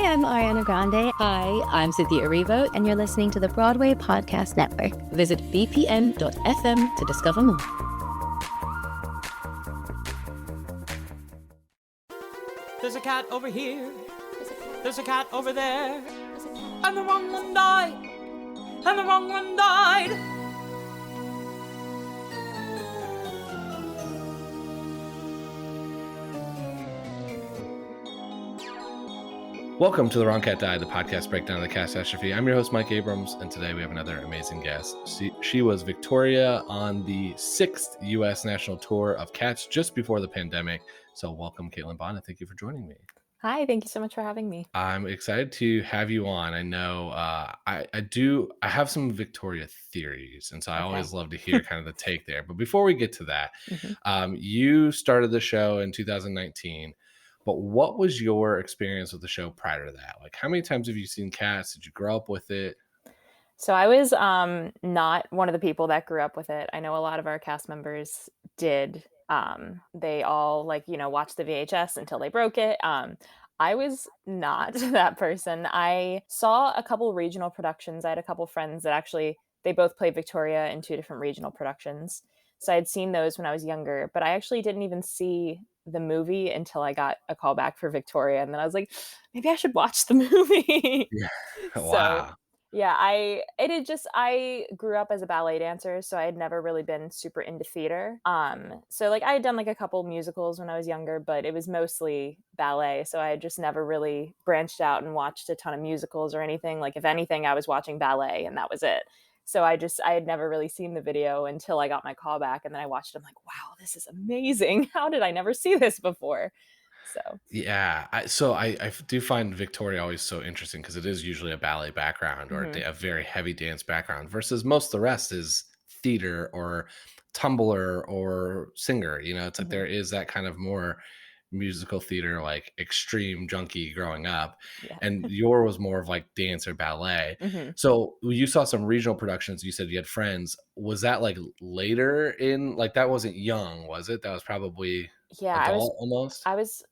I'm Ariana Grande. Hi, I'm Cynthia Erivo, and you're listening to the Broadway Podcast Network. Visit bpn.fm to discover more. There's a cat over here. There's a cat over there. And the wrong one died. And the wrong one died. Welcome to The Wrong Cat Died, the podcast breakdown of the catastrophe. I'm your host, Mike Abrams, and today we have another amazing guest. She was Victoria on the 6th U.S. national tour of Cats just before the pandemic. So welcome, Caitlin Bond, and thank you for joining me. Hi, thank you so much for having me. I'm excited to have you on. I know I have some Victoria theories, and so I always love to hear kind of the take there. But before we get to that, you started the show in 2019. But what was your experience with the show prior to that? Like, how many times have you seen Cats? Did you grow up with it? So I was not one of the people that grew up with it. I know a lot of our cast members did. They all watched the VHS until they broke it. I was not that person. I saw a couple regional productions. I had a couple friends that they both played Victoria in 2 different regional productions. So I had seen those when I was younger, but I actually didn't even see the movie until I got a call back for Victoria. And then I was like, maybe I should watch the movie. Yeah. Wow. So, yeah, I grew up as a ballet dancer, so I had never really been super into theater. So I had done a couple musicals when I was younger, but it was mostly ballet. So I had just never really branched out and watched a ton of musicals or anything. If anything, I was watching ballet and that was it. So I had never really seen the video until I got my call back, and then I watched it. I'm like, wow, this is amazing. How did I never see this before? So yeah, I do find Victoria always so interesting because it is usually a ballet background or a very heavy dance background versus most of the rest is theater or tumbler or singer. It's like there is that kind of more musical theater, like extreme junkie growing up, and your was more of dance or ballet. So you saw some regional productions. You said you had friends. Was that later in that wasn't young, was it? That was probably adult almost. I was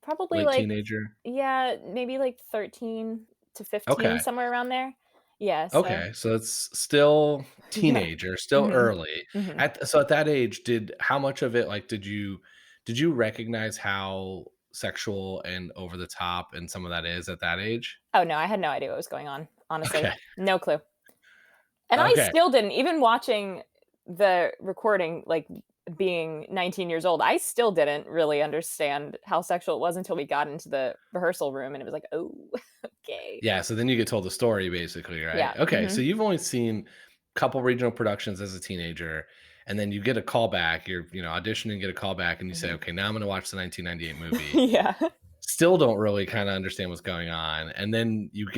probably late teenager. Yeah, maybe 13 to 15, somewhere around there. Yeah. Okay, so it's still teenager, still early. So at that age, how much of it did you recognize how sexual and over the top and some of that is at that age? Oh no, I had no idea what was going on. Honestly, no clue. And I still didn't, even watching the recording, being 19 years old, I still didn't really understand how sexual it was until we got into the rehearsal room, and it was like, oh, okay. Yeah, so then you get told the story basically, right? Yeah. Okay, so you've only seen a couple regional productions as a teenager, and then you get a call back, you're auditioning, get a call back, and you say, okay, now I'm going to watch the 1998 movie. Yeah. Still don't really kind of understand what's going on, and then you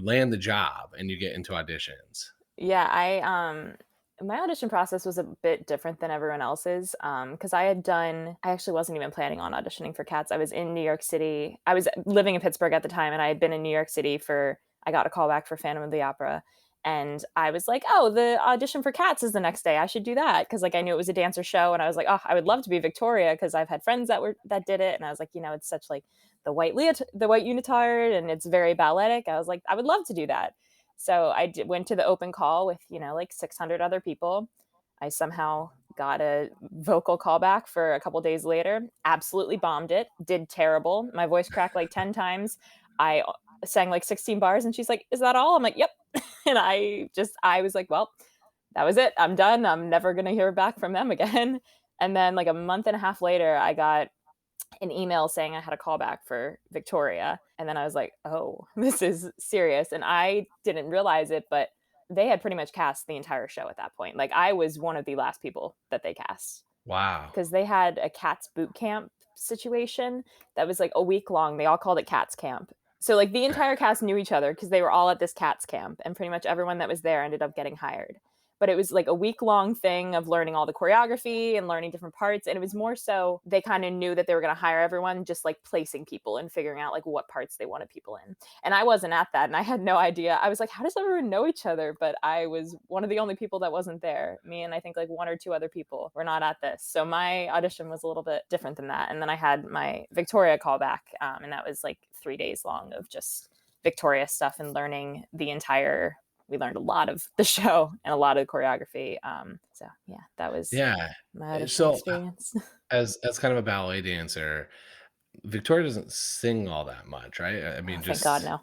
land the job and you get into auditions. Yeah, my audition process was a bit different than everyone else's because I actually wasn't even planning on auditioning for Cats. I was in New York City. I was living in Pittsburgh at the time, and I had been in New York City I got a call back for Phantom of the Opera. And I was like, oh, the audition for Cats is the next day. I should do that. Because I knew it was a dancer show. And I was like, oh, I would love to be Victoria because I've had friends that did it. And I was like, it's such the white unitard, and it's very balletic. I was like, I would love to do that. So I went to the open call with, 600 other people. I somehow got a vocal callback for a couple days later, absolutely bombed it, did terrible. My voice cracked 10 times. I sang 16 bars, and she's like, is that all? I'm like, yep. And I was like, well, that was it. I'm done. I'm never going to hear back from them again. And then a month and a half later, I got an email saying I had a callback for Victoria. And then I was like, oh, this is serious. And I didn't realize it, but they had pretty much cast the entire show at that point. I was one of the last people that they cast. Wow. Because they had a Cats boot camp situation that was a week long. They all called it Cats camp. So the entire cast knew each other because they were all at this Cats camp, and pretty much everyone that was there ended up getting hired. but it was like a week-long thing of learning all the choreography and learning different parts. And it was more so they kind of knew that they were going to hire everyone, just like placing people and figuring out like what parts they wanted people in. And I wasn't at that, and I had no idea. I was like, how does everyone know each other? But I was one of the only people that wasn't there. Me and I think like one or two other people were not at this. So my audition was a little bit different than that. And then I had my Victoria callback, and that was like 3 days long of just Victoria stuff and learning the entire. We learned a lot of the show and a lot of the choreography. So yeah, that was my audition experience. As kind of a ballet dancer, Victoria doesn't sing all that much, right? I mean, Thank God, no.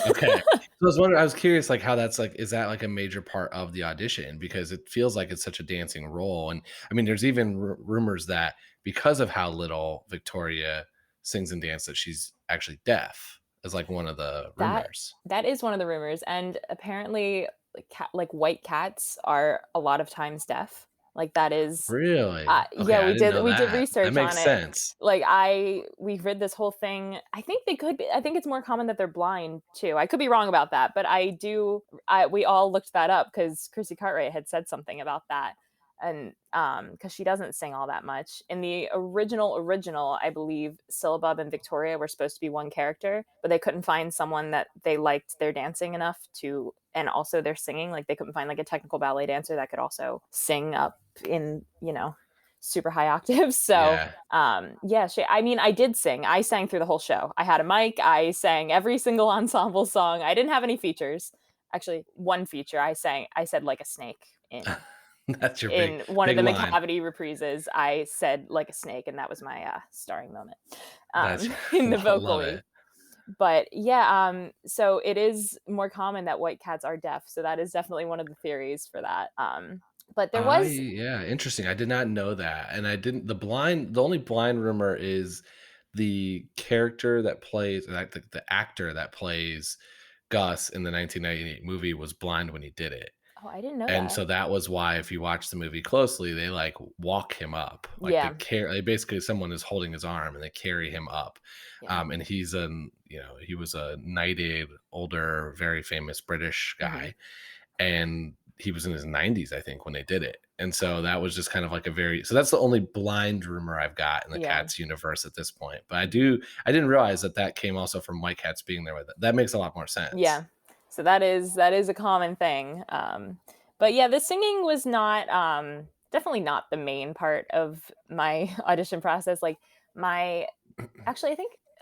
Okay. So I was curious, like, how that's like, is that like a major part of the audition? Because it feels like it's such a dancing role. And I mean, there's even rumors that because of how little Victoria sings and dances, that she's actually deaf, is like one of the rumors. That is one of the rumors. And apparently like white cats are a lot of times deaf. Like that is really okay, yeah, we did research that makes on sense. Like we read this whole thing. I think it's more common that they're blind too. I could be wrong about that, but we all looked that up because Chrissy Cartwright had said something about that. And because she doesn't sing all that much. In the original, I believe Syllabub and Victoria were supposed to be one character, but they couldn't find someone that they liked their dancing enough to, and also their singing. Like they couldn't find like a technical ballet dancer that could also sing up in, super high octaves. So I did sing. I sang through the whole show. I had a mic. I sang every single ensemble song. I didn't have any features. Actually, one feature I said like a snake in That's your in one of the McCavity reprises. I said like a snake, and that was my starring moment in the vocally. But yeah, so it is more common that white cats are deaf. So that is definitely one of the theories for that. But there was interesting. I did not know that, and I didn't. The only blind rumor is the character that plays, like the actor that plays Gus in the 1998 movie was blind when he did it. Oh, I didn't know and that. So that was why, if you watch the movie closely, they like walk him up. Like they basically, someone is holding his arm and they carry him up. And he was a knighted, older, very famous British guy. And he was in his 90s, I think, when they did it. And so that was just kind of like so that's the only blind rumor I've got in the Cats universe at this point. But I didn't realize that came also from White Cats being there with it. That makes a lot more sense. Yeah. So that is a common thing. But yeah, the singing was not, definitely not the main part of my audition process. Like my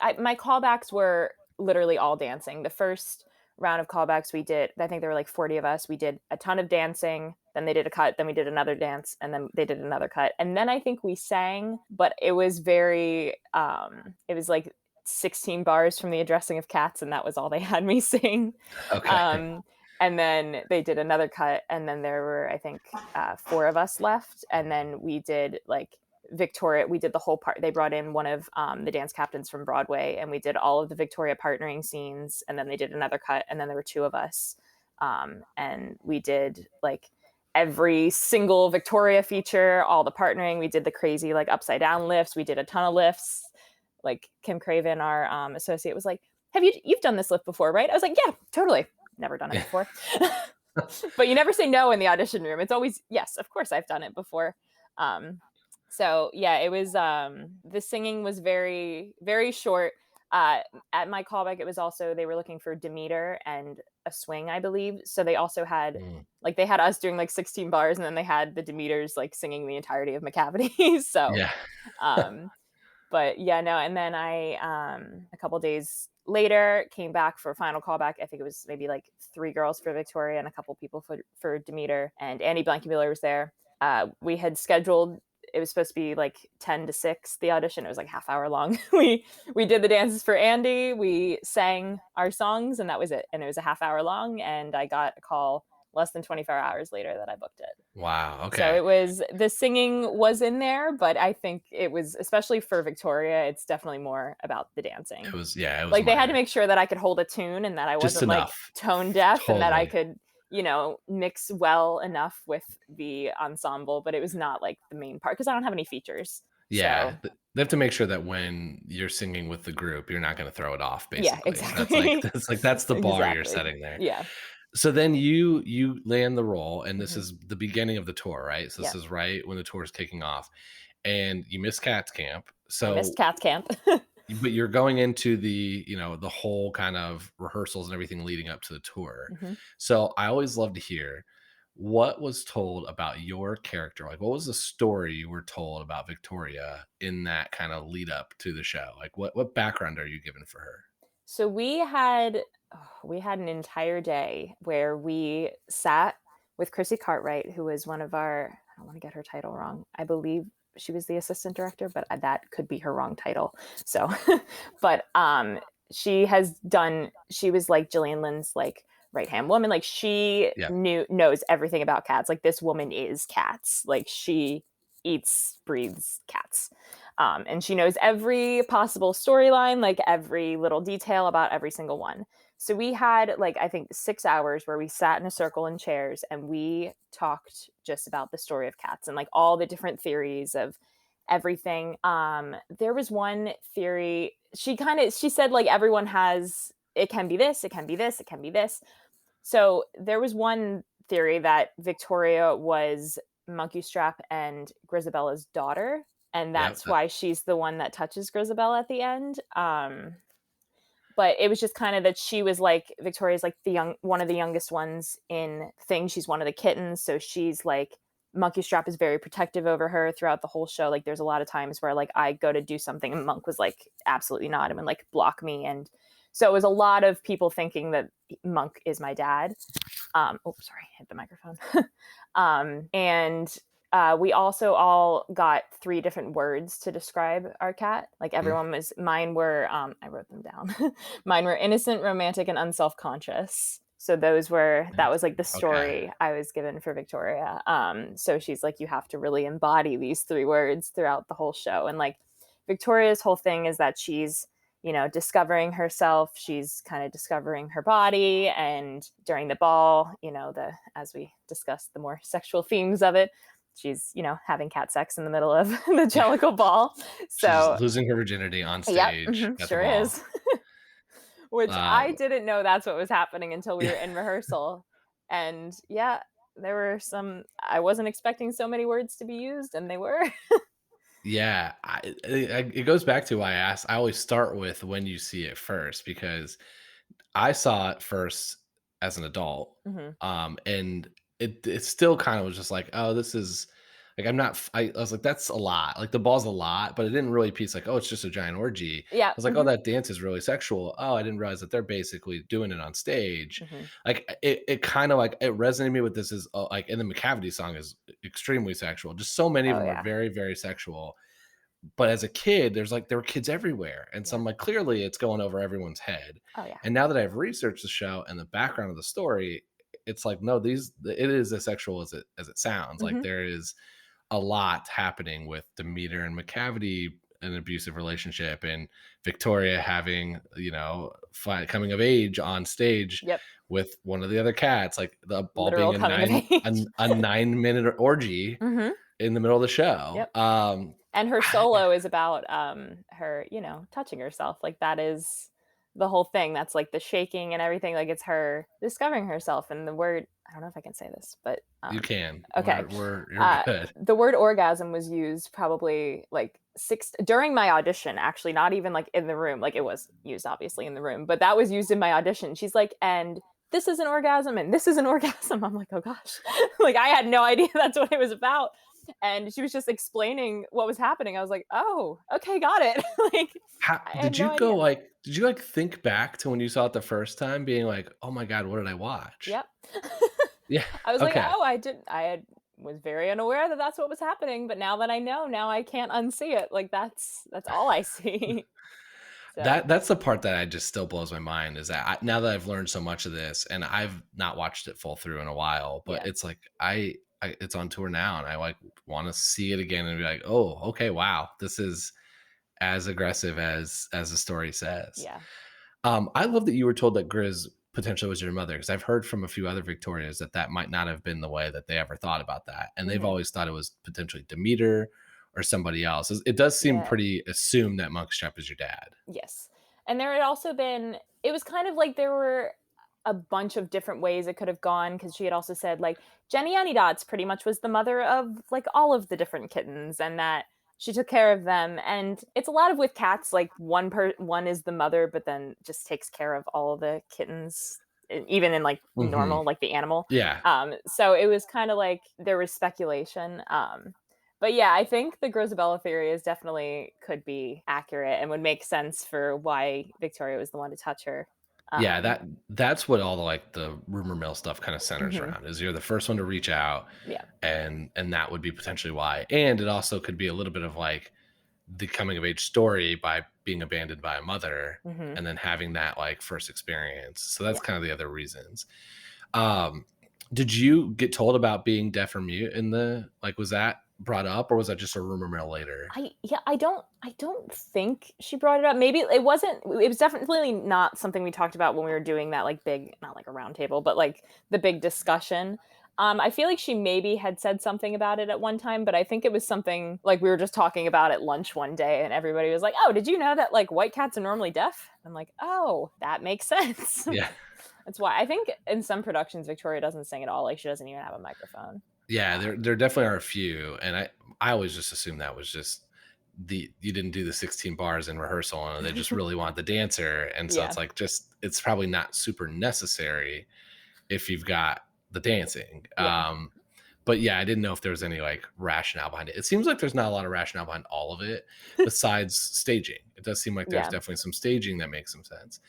callbacks were literally all dancing. The first round of callbacks we did, I think there were like 40 of us. We did a ton of dancing. Then they did a cut. Then we did another dance. And then they did another cut. And then I think we sang, but it was very, it was like 16 bars from The Addressing of Cats, and that was all they had me sing. Okay. And then they did another cut, and then there were, I think, 4 of us left. And then we did like Victoria, we did the whole part. They brought in one of the dance captains from Broadway, and we did all of the Victoria partnering scenes. And then they did another cut, and then there were 2 of us. And we did like every single Victoria feature, all the partnering. We did the crazy like upside down lifts. We did a ton of lifts. Like Kim Craven, our associate, was like, you've done this lift before, right? I was like, yeah, totally. Never done it before. But you never say no in the audition room. It's always, yes, of course I've done it before. So yeah, it was, the singing was very, very short. At my callback, it was also, they were looking for Demeter and a swing, I believe. So they also had, like, they had us doing like 16 bars, and then they had the Demeters like singing the entirety of McCavity. So, but yeah, no. And then I, a couple days later, came back for a final callback. I think it was maybe like 3 girls for Victoria and a couple people for Demeter, and Andy Blankenbuehler was there. We had scheduled, it was supposed to be like 10 to 6, the audition. It was like half hour long. We did the dances for Andy. We sang our songs, and that was it. And it was a half hour long, and I got a call less than 24 hours later that I booked it. Wow. Okay. So it was, the singing was in there, but I think it was, especially for Victoria, it's definitely more about the dancing. It was like minor. They had to make sure that I could hold a tune, and that I wasn't like tone deaf, and that I could, mix well enough with the ensemble, but it was not like the main part because I don't have any features. Yeah. So they have to make sure that when you're singing with the group, you're not going to throw it off, basically. Yeah, exactly. That's the bar you're setting there. Yeah. So then you land the role, and this Mhm. is the beginning of the tour, right? So this Yep. is right when the tour is kicking off, and you miss Cats Camp. I missed So, Cats Camp. but you're going into the the whole kind of rehearsals and everything leading up to the tour. Mhm. So I always love to hear what was told about your character. Like, what was the story you were told about Victoria in that kind of lead up to the show? Like, what background are you given for her? So we had an entire day where we sat with Chrissy Cartwright, who was one of our, I don't want to get her title wrong. I believe she was the assistant director, but that could be her wrong title. So, but she was like Gillian Lynne's like right hand woman. Like she Yeah. knows everything about cats. Like this woman is cats. Like she eats, breathes cats. And she knows every possible storyline, like every little detail about every single one. So we had like, I think 6 hours where we sat in a circle in chairs and we talked just about the story of cats and like all the different theories of everything. There was one theory, she said like everyone has, it can be this, it can be this, it can be this. So there was one theory that Victoria was Monkey Strap and Grisabella's daughter, and Yeah. that's why she's the one that touches Grisabella at the end. But it was just kind of that she was like Victoria's like one of the youngest ones in things. She's one of the kittens, so she's like Monkey Strap is very protective over her throughout the whole show. Like there's a lot of times where like I go to do something and Monk was like absolutely not and would like block me, and so it was a lot of people thinking that Monk is my dad. Sorry, hit the microphone. And we also all got 3 different words to describe our cat. Like everyone was, mine were, I wrote them down. Mine were innocent, romantic, and unselfconscious. So that was like the story Okay. I was given for Victoria. So she's like, you have to really embody these 3 words throughout the whole show. And like Victoria's whole thing is that she's, discovering herself. She's kind of discovering her body. And during the ball, as we discussed, the more sexual themes of it, she's, having cat sex in the middle of the Jellicle ball. So She's losing her virginity on yep, stage at the sure ball. is. Which I didn't know that's what was happening until we were in rehearsal. And yeah, there were I wasn't expecting so many words to be used, and they were. Yeah, it goes back to why I always start with when you see it first, because I saw it first as an adult, Mhm. and it still kind of was just like, oh, this is like I was like, that's a lot. Like the ball's a lot, but it didn't really piece like, oh, it's just a giant orgy. I Yeah. was like, oh, that dance is really sexual. Oh, I didn't realize that they're basically doing it on stage. Mhm. Like it kind of like it resonated me with this is like, and the McCavity song is extremely sexual. Just so many of Oh them are yeah. very, very sexual. But as a kid, there were kids everywhere, and so Yeah. I'm like, clearly it's going over everyone's head. Oh yeah. And now that I've researched the show and the background of the story, it's like, no, it is as sexual as it sounds. Like Mhm. there is a lot happening with Demeter and McCavity, an abusive relationship, and Victoria having, coming of age on stage Yep. with one of the other cats, like the ball Literal being coming of age. a 9-minute orgy Mhm. in the middle of the show. Yep. And her solo is about her, touching herself. Like that is the whole thing. That's like the shaking and everything. Like it's her discovering herself. And the word, I don't know if I can say this, but You can. okay. You're good. The word orgasm was used probably like during my audition, actually, not even like in the room. Like it was used obviously in the room, but that was used in my audition. She's like, and this is an orgasm and this is an orgasm. I'm like, oh gosh. Like I had no idea that's what it was about. And she was just explaining what was happening. I was like, oh, okay, got it. Like I had Did no you go idea. like, did you like think back to when you saw it the first time being like, oh my God, what did I watch? Yep. Yeah. I was like, Okay. oh, was very unaware that that's what was happening. But now that I know, now I can't unsee it. Like that's all I see. So, That's the part that I just still blows my mind is that now that I've learned so much of this, and I've not watched it full through in a while, but yeah. it's like it's on tour now, and I like want to see it again and be like, oh, okay, wow, this is as aggressive as the story says. Yeah. I love that you were told that Grizz potentially was your mother, because I've heard from a few other Victorias that might not have been the way that they ever thought about that, and they've always thought it was potentially Demeter or somebody else. It does seem Yeah. pretty assumed that Monkstrap is your dad. Yes. And there had also been, it was kind of like there were a bunch of different ways it could have gone, because she had also said like Jenny Anydots pretty much was the mother of like all of the different kittens, and that she took care of them. And it's a lot of with cats, like one is the mother, but then just takes care of all the kittens, even in like normal, like the animal. Yeah. So it was kind of like there was speculation. But yeah, I think the Grisabella theory is definitely could be accurate and would make sense for why Victoria was the one to touch her. Yeah, that's what all the like the rumor mill stuff kind of centers around, is you're the first one to reach out. Yeah. And that would be potentially why. And it also could be a little bit of like the coming of age story by being abandoned by a mother and then having that like first experience. So that's kind of the other reasons. Did you get told about being deaf or mute in the, like, was that brought up, or was that just a rumor mill later? I don't think she brought it up. Maybe it was definitely not something we talked about when we were doing that like big, not like a round table, but like the big discussion. I feel like she maybe had said something about it at one time, but I think it was something like we were just talking about at lunch one day, and everybody was like, "Oh, did you know that like white cats are normally deaf?" I'm like, "Oh, that makes sense." Yeah. That's why I think in some productions Victoria doesn't sing at all. Like she doesn't even have a microphone. Yeah, there definitely are a few, and I always just assumed that was just you didn't do the 16 bars in rehearsal, and they just really want the dancer, and so it's like it's probably not super necessary if you've got the dancing. But yeah, I didn't know if there was any like rationale behind it. It seems like there's not a lot of rationale behind all of it besides staging. It does seem like there's definitely some staging that makes some sense.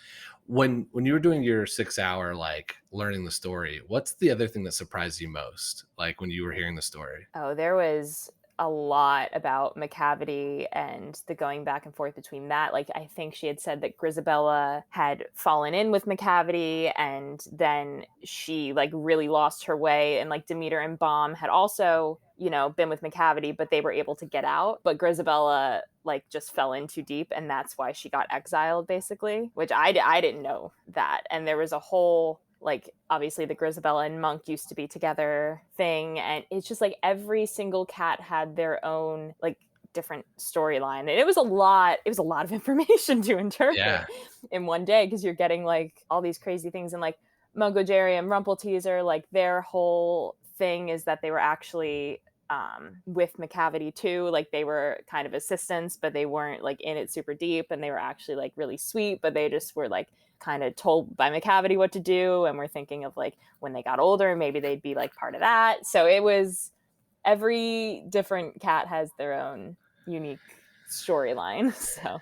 When you were doing your 6-hour like learning the story, what's the other thing that surprised you most, like when you were hearing the story? Oh, there was a lot about Macavity and the going back and forth between that. Like, I think she had said that Grisabella had fallen in with Macavity, and then she like really lost her way. And like Demeter and Baum had also, been with Macavity, but they were able to get out. But Grisabella like just fell in too deep, and that's why she got exiled, basically, which I didn't know that. And there was a whole, like, obviously the Grisabella and Monk used to be together thing. And it's just like every single cat had their own like different storyline. And it was a lot of information to interpret in one day, because you're getting like all these crazy things. And like Mungo Jerry and Rumpelteazer, like their whole thing is that they were actually with Macavity too. Like they were kind of assistants, but they weren't like in it super deep, and they were actually like really sweet, but they just were like kind of told by Macavity what to do, and we're thinking of like when they got older maybe they'd be like part of that. So it was, every different cat has their own unique storyline. So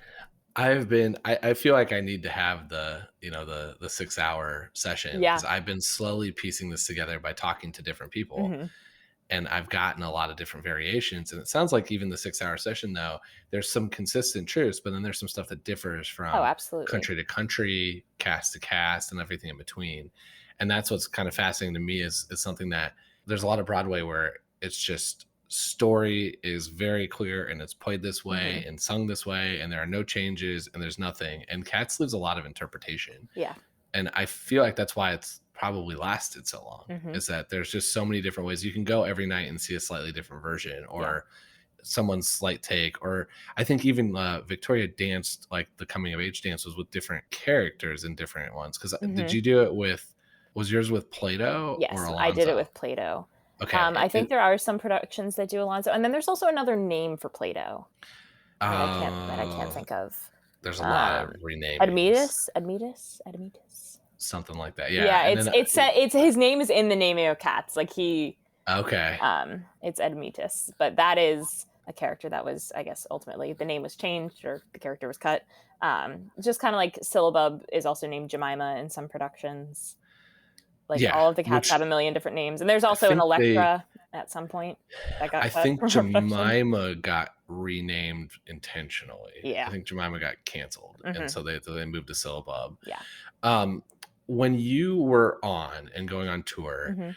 I feel like I need to have the 6-hour session, because I've been slowly piecing this together by talking to different people. And I've gotten a lot of different variations. And it sounds like even the 6-hour session, though, there's some consistent truths, but then there's some stuff that differs from country to country, cast to cast, and everything in between. And that's what's kind of fascinating to me, is something that there's a lot of Broadway where it's just story is very clear, and it's played this way and sung this way, and there are no changes, and there's nothing. And Cats leaves a lot of interpretation. Yeah. And I feel like that's why it's probably lasted so long, is that there's just so many different ways you can go every night and see a slightly different version, or someone's slight take. Or I think even Victoria danced, like the coming of age dance was with different characters in different ones. Because did you do it with, was yours with Plato? Yes, or Alonzo? I did it with Plato. Okay. I think there are some productions that do Alonzo, and then there's also another name for Plato that I can't think of. There's a lot of renaming. Admetus. Something like that. Yeah. It's his name is in the name of Cats. Like he. Okay. It's Admetus, but that is a character that was, I guess, ultimately the name was changed, or the character was cut. Just kind of like Syllabub is also named Jemima in some productions. Like all of the cats have a million different names, and there's also an Electra at some point that got cut. I think Jemima got renamed intentionally. Yeah. I think Jemima got canceled, and so they moved to Syllabub. Yeah. When you were on and going on tour,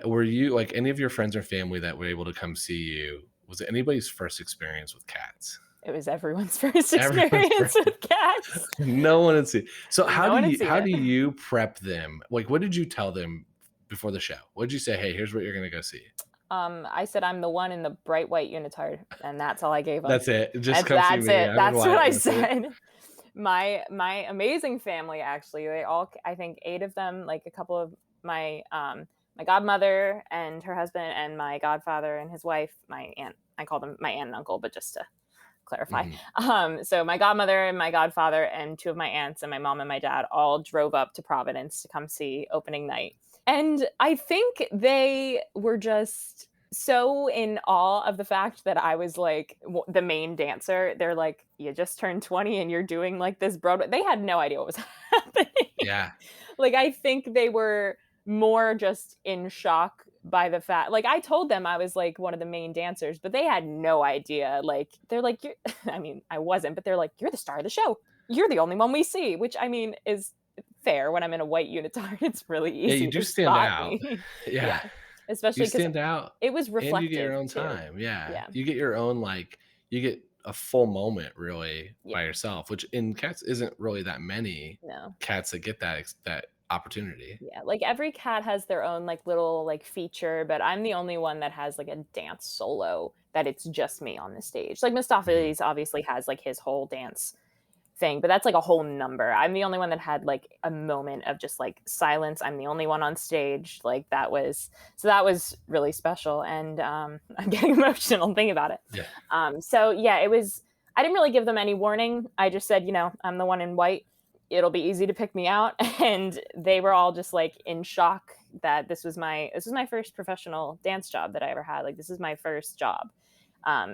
were you like any of your friends or family that were able to come see you? Was it anybody's first experience with cats? It was everyone's first experience with cats. No one had seen. So how do you prep them? Like, what did you tell them before the show? What did you say? Hey, here's what you're gonna go see. I said I'm the one in the bright white unitard, and that's all I gave them. That's it. Just come that's see me. it. That's what I said. my amazing family, actually, they all, I think 8 of them, like a couple of my my godmother and her husband, and my godfather and his wife, my aunt. I call them my aunt and uncle, but just to clarify. So my godmother and my godfather and 2 of my aunts and my mom and my dad all drove up to Providence to come see opening night. And I think they were just so in awe of the fact that I was like the main dancer. They're like, you just turned 20 and you're doing like this Broadway. They had no idea what was happening. Yeah. Like, I think they were more just in shock by the fact, like, I told them I was like one of the main dancers, but they had no idea. Like, they're like, I mean, I wasn't, but they're like, you're the star of the show. You're the only one we see, which, I mean, is fair. When I'm in a white unitard, it's really easy. Yeah, you do to stand spot out. me. Yeah. Especially You because stand out it was reflective. and you get your own too. time. Yeah. Yeah. You get your own, like, you get a full moment really Yeah. by yourself, which in cats isn't really that many No. cats that get that opportunity. Yeah, like every cat has their own like little like feature, but I'm the only one that has like a dance solo that it's just me on the stage. Like Mustapha's obviously has like his whole dance thing, but that's like a whole number. I'm the only one that had like a moment of just like silence. I'm the only one on stage. Like that was really special, and I'm getting emotional thinking about it. Yeah. So yeah, it was. I didn't really give them any warning. I just said, I'm the one in white. It'll be easy to pick me out. And they were all just like in shock that this was my first professional dance job that I ever had. Like, this is my first job.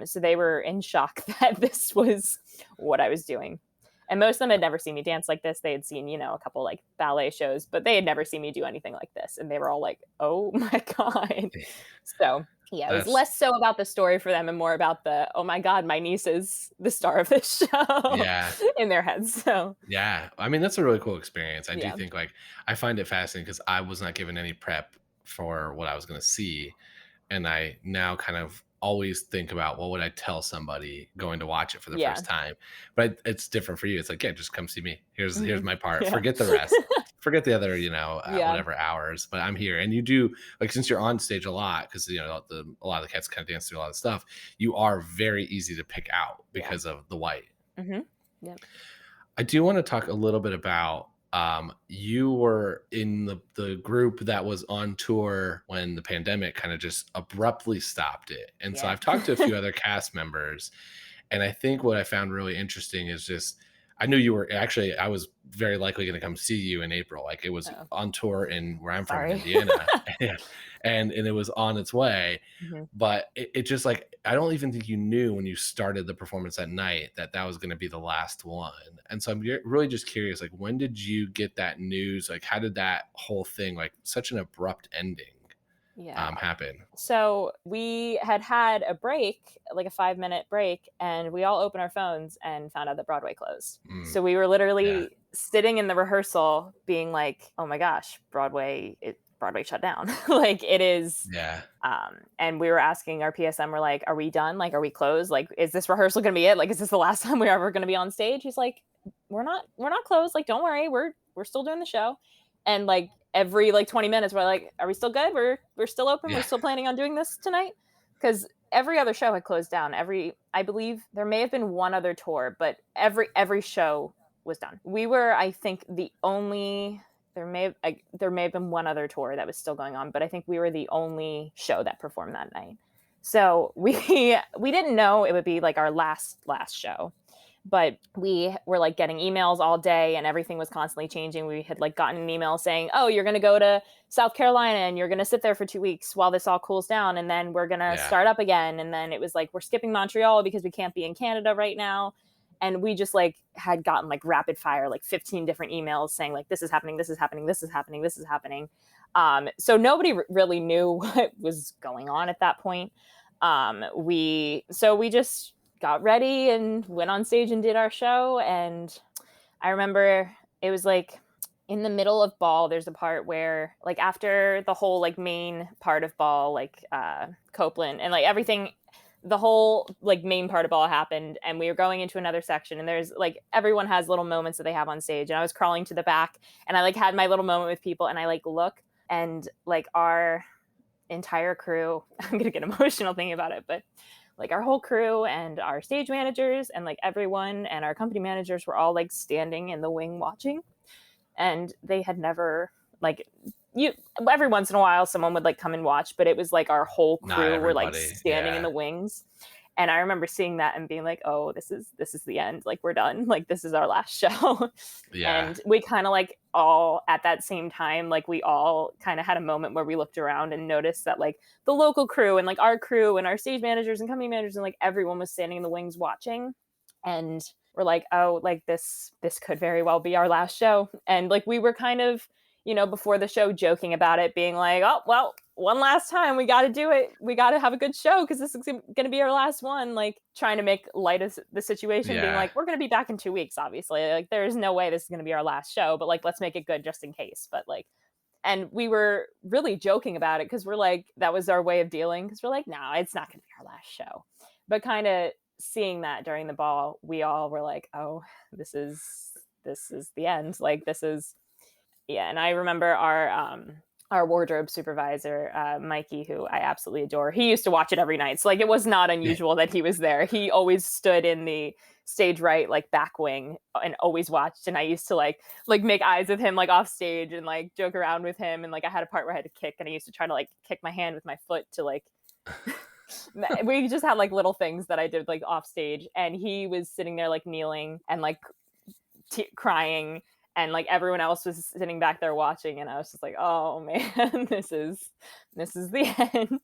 So they were in shock that this was what I was doing. And most of them had never seen me dance like this. They had seen, a couple like ballet shows, but they had never seen me do anything like this. And they were all like, oh my God. So yeah, it was less so about the story for them and more about the, oh my God, my niece is the star of this show. Yeah. In their heads. So yeah, I mean, that's a really cool experience. I Yeah. do think, like, I find it fascinating because I was not given any prep for what I was going to see. And I now kind of always think about what would I tell somebody going to watch it for the Yeah. first time. But it's different for you. It's like, yeah, just come see me. Here's my part. Yeah. Forget the rest. Forget the other, Yeah. whatever hours. But I'm here. And you do, like, since you're on stage a lot, because a lot of the cats kind of dance through a lot of stuff, you are very easy to pick out because of the white. Mm-hmm. Yep. I do want to talk a little bit about you were in the group that was on tour when the pandemic kind of just abruptly stopped it. And so Yeah. I've talked to a few other cast members, and I think what I found really interesting is just, I knew you were actually, I was very likely going to come see you in April. Like, it was on tour in where I'm from, Sorry. Indiana. and it was on its way. Mm-hmm. But it just, like, I don't even think you knew when you started the performance that night that was going to be the last one. And so I'm really just curious, like, when did you get that news? Like, how did that whole thing, like, such an abrupt ending, happen? So we had a break, like a 5-minute break, and we all opened our phones and found out that Broadway closed. So we were literally sitting in the rehearsal being like, oh my gosh, Broadway shut down. Like, it is. Yeah. And we were asking our PSM, we're like, are we done? Like, are we closed? Like, is this rehearsal going to be it? Like, is this the last time we're ever going to be on stage? He's like, we're not closed. Like, don't worry. We're still doing the show. And like every like 20 minutes, we're like, are we still good? We're still open. Yeah. We're still planning on doing this tonight. Because every other show had closed down. I believe there may have been one other tour, but every show was done. We were, I think, the only, there may have been one other tour that was still going on, but I think we were the only show that performed that night. So we didn't know it would be like our last show, but we were like getting emails all day and everything was constantly changing. We had like gotten an email saying, oh, you're going to go to South Carolina and you're going to sit there for 2 weeks while this all cools down. And then we're going to start up again. And then it was like, we're skipping Montreal because we can't be in Canada right now. And we just like had gotten like rapid fire, like 15 different emails saying like, this is happening, this is happening, this is happening, this is happening. So nobody really knew what was going on at that point. We just got ready and went on stage and did our show. And I remember it was like in the middle of Ball, there's a part where like after the whole like main part of Ball, like Copeland and like everything, the whole like main part of Ball happened, and we were going into another section, and there's like everyone has little moments that they have on stage, and I was crawling to the back and I like had my little moment with people, and I like look and like our entire crew, I'm gonna get emotional thinking about it, but like our whole crew and our stage managers and like everyone and our company managers were all like standing in the wing watching, and they had never like every once in a while someone would like come and watch, but it was like our whole crew were like standing in the wings. And I remember seeing that and being like, oh, this is the end. Like, we're done. Like, this is our last show. Yeah. And we kind of like all at that same time, like we all kind of had a moment where we looked around and noticed that like the local crew and like our crew and our stage managers and company managers and like everyone was standing in the wings watching. And we're like, oh, like this could very well be our last show. And like we were kind of, you know, before the show joking about it, being like, oh, well, one last time, we got to do it. We got to have a good show because this is going to be our last one. Like trying to make light of the situation, being like, we're going to be back in 2 weeks, obviously. Like there is no way this is going to be our last show, but like, let's make it good just in case. But like, and we were really joking about it because we're like, that was our way of dealing. Because we're like, no, it's not going to be our last show. But kind of seeing that during the ball, we all were like, oh, this is the end. Like this is, yeah. And I remember our wardrobe supervisor, Mikey, who I absolutely adore. He used to watch it every night. So like it was not unusual that he was there. He always stood in the stage right, like back wing, and always watched. And I used to like make eyes with him like off stage and like joke around with him. And like I had a part where I had to kick, and I used to try to like kick my hand with my foot to like we just had like little things that I did like off stage. And he was sitting there like kneeling and like crying. And like everyone else was sitting back there watching, and I was just like, "Oh man, this is the end."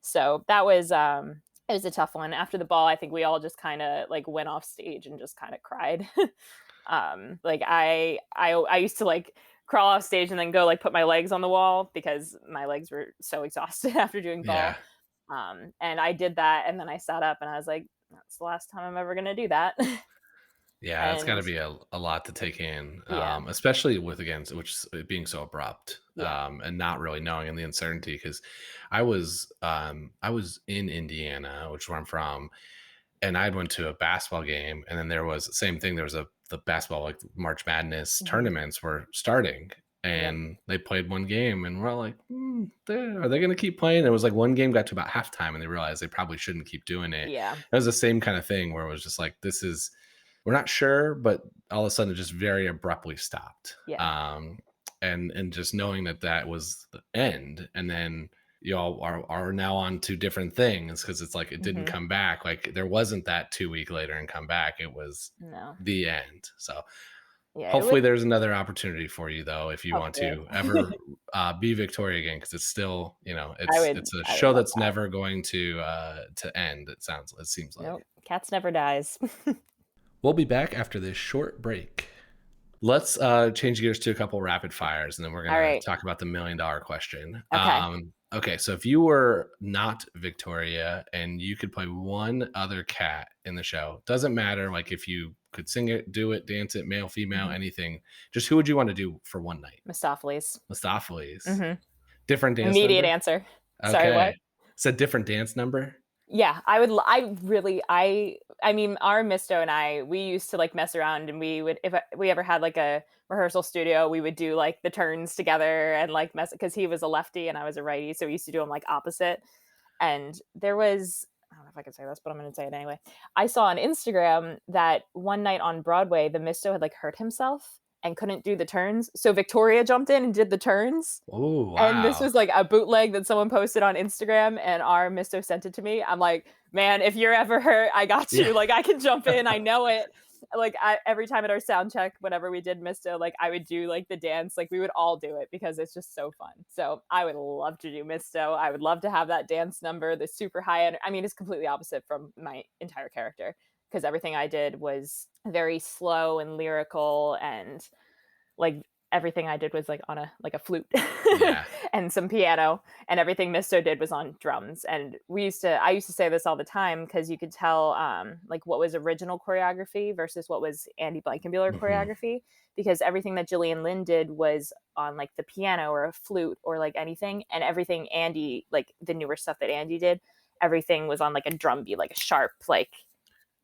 So that was it was a tough one. After the ball, I think we all just kind of like went off stage and just kind of cried. Like I used to like crawl off stage and then go like put my legs on the wall because my legs were so exhausted after doing ball. And I did that, and then I sat up and I was like, "That's the last time I'm ever gonna do that." Yeah, it's got to be a lot to take in, especially with which being so abrupt, and not really knowing, and the uncertainty. Because I was in Indiana, which is where I'm from, and I went to a basketball game, and then there was the same thing. There was the basketball like March Madness tournaments were starting, and they played one game, and we're all like, are they going to keep playing? It was like one game got to about halftime, and they realized they probably shouldn't keep doing it. Yeah, it was the same kind of thing where it was just like, we're not sure, but all of a sudden it just very abruptly stopped. Yeah. And just knowing that was the end, and then you all are now on to different things, because it's like it didn't come back. Like there wasn't that 2 week later and come back. It was the end. So hopefully there's another opportunity for you though, if you want to ever be Victoria again, because it's still, you know, it's a show that's never going to end. It seems like. Nope. Cats never dies. We'll be back after this short break. Let's change gears to a couple rapid fires, and then we're going to talk about the $1 million question. Okay, so if you were not Victoria and you could play one other cat in the show, doesn't matter like if you could sing it, do it, dance it, male, female, anything, just who would you want to do for one night? Mistopheles. Different dance Immediate number? answer. Okay. Sorry, what? It's a different dance number? Yeah, I mean, our Misto and I, we used to like mess around, and we would, if we ever had like a rehearsal studio, we would do like the turns together and like mess, because he was a lefty and I was a righty. So we used to do them like opposite. And there was, I don't know if I can say this, but I'm going to say it anyway. I saw on Instagram that one night on Broadway, the Misto had like hurt himself and couldn't do the turns. So Victoria jumped in and did the turns. Oh, wow. And this was like a bootleg that someone posted on Instagram, and our Misto sent it to me. I'm like, man, if you're ever hurt, I got you. Yeah. Like I can jump in. I know it. Like every time at our sound check, whenever we did Misto, like I would do like the dance, like we would all do it because it's just so fun. So I would love to do Misto. I would love to have that dance number, the super high end. I mean, it's completely opposite from my entire character, because everything I did was very slow and lyrical, and like everything I did was like on a flute and some piano, and everything Misto did was on drums. And I used to say this all the time, because you could tell like what was original choreography versus what was Andy Blankenbuehler choreography, because everything that Gillian Lynne did was on like the piano or a flute or like anything, and everything Andy, like the newer stuff that Andy did, everything was on like a drum beat, like a sharp, like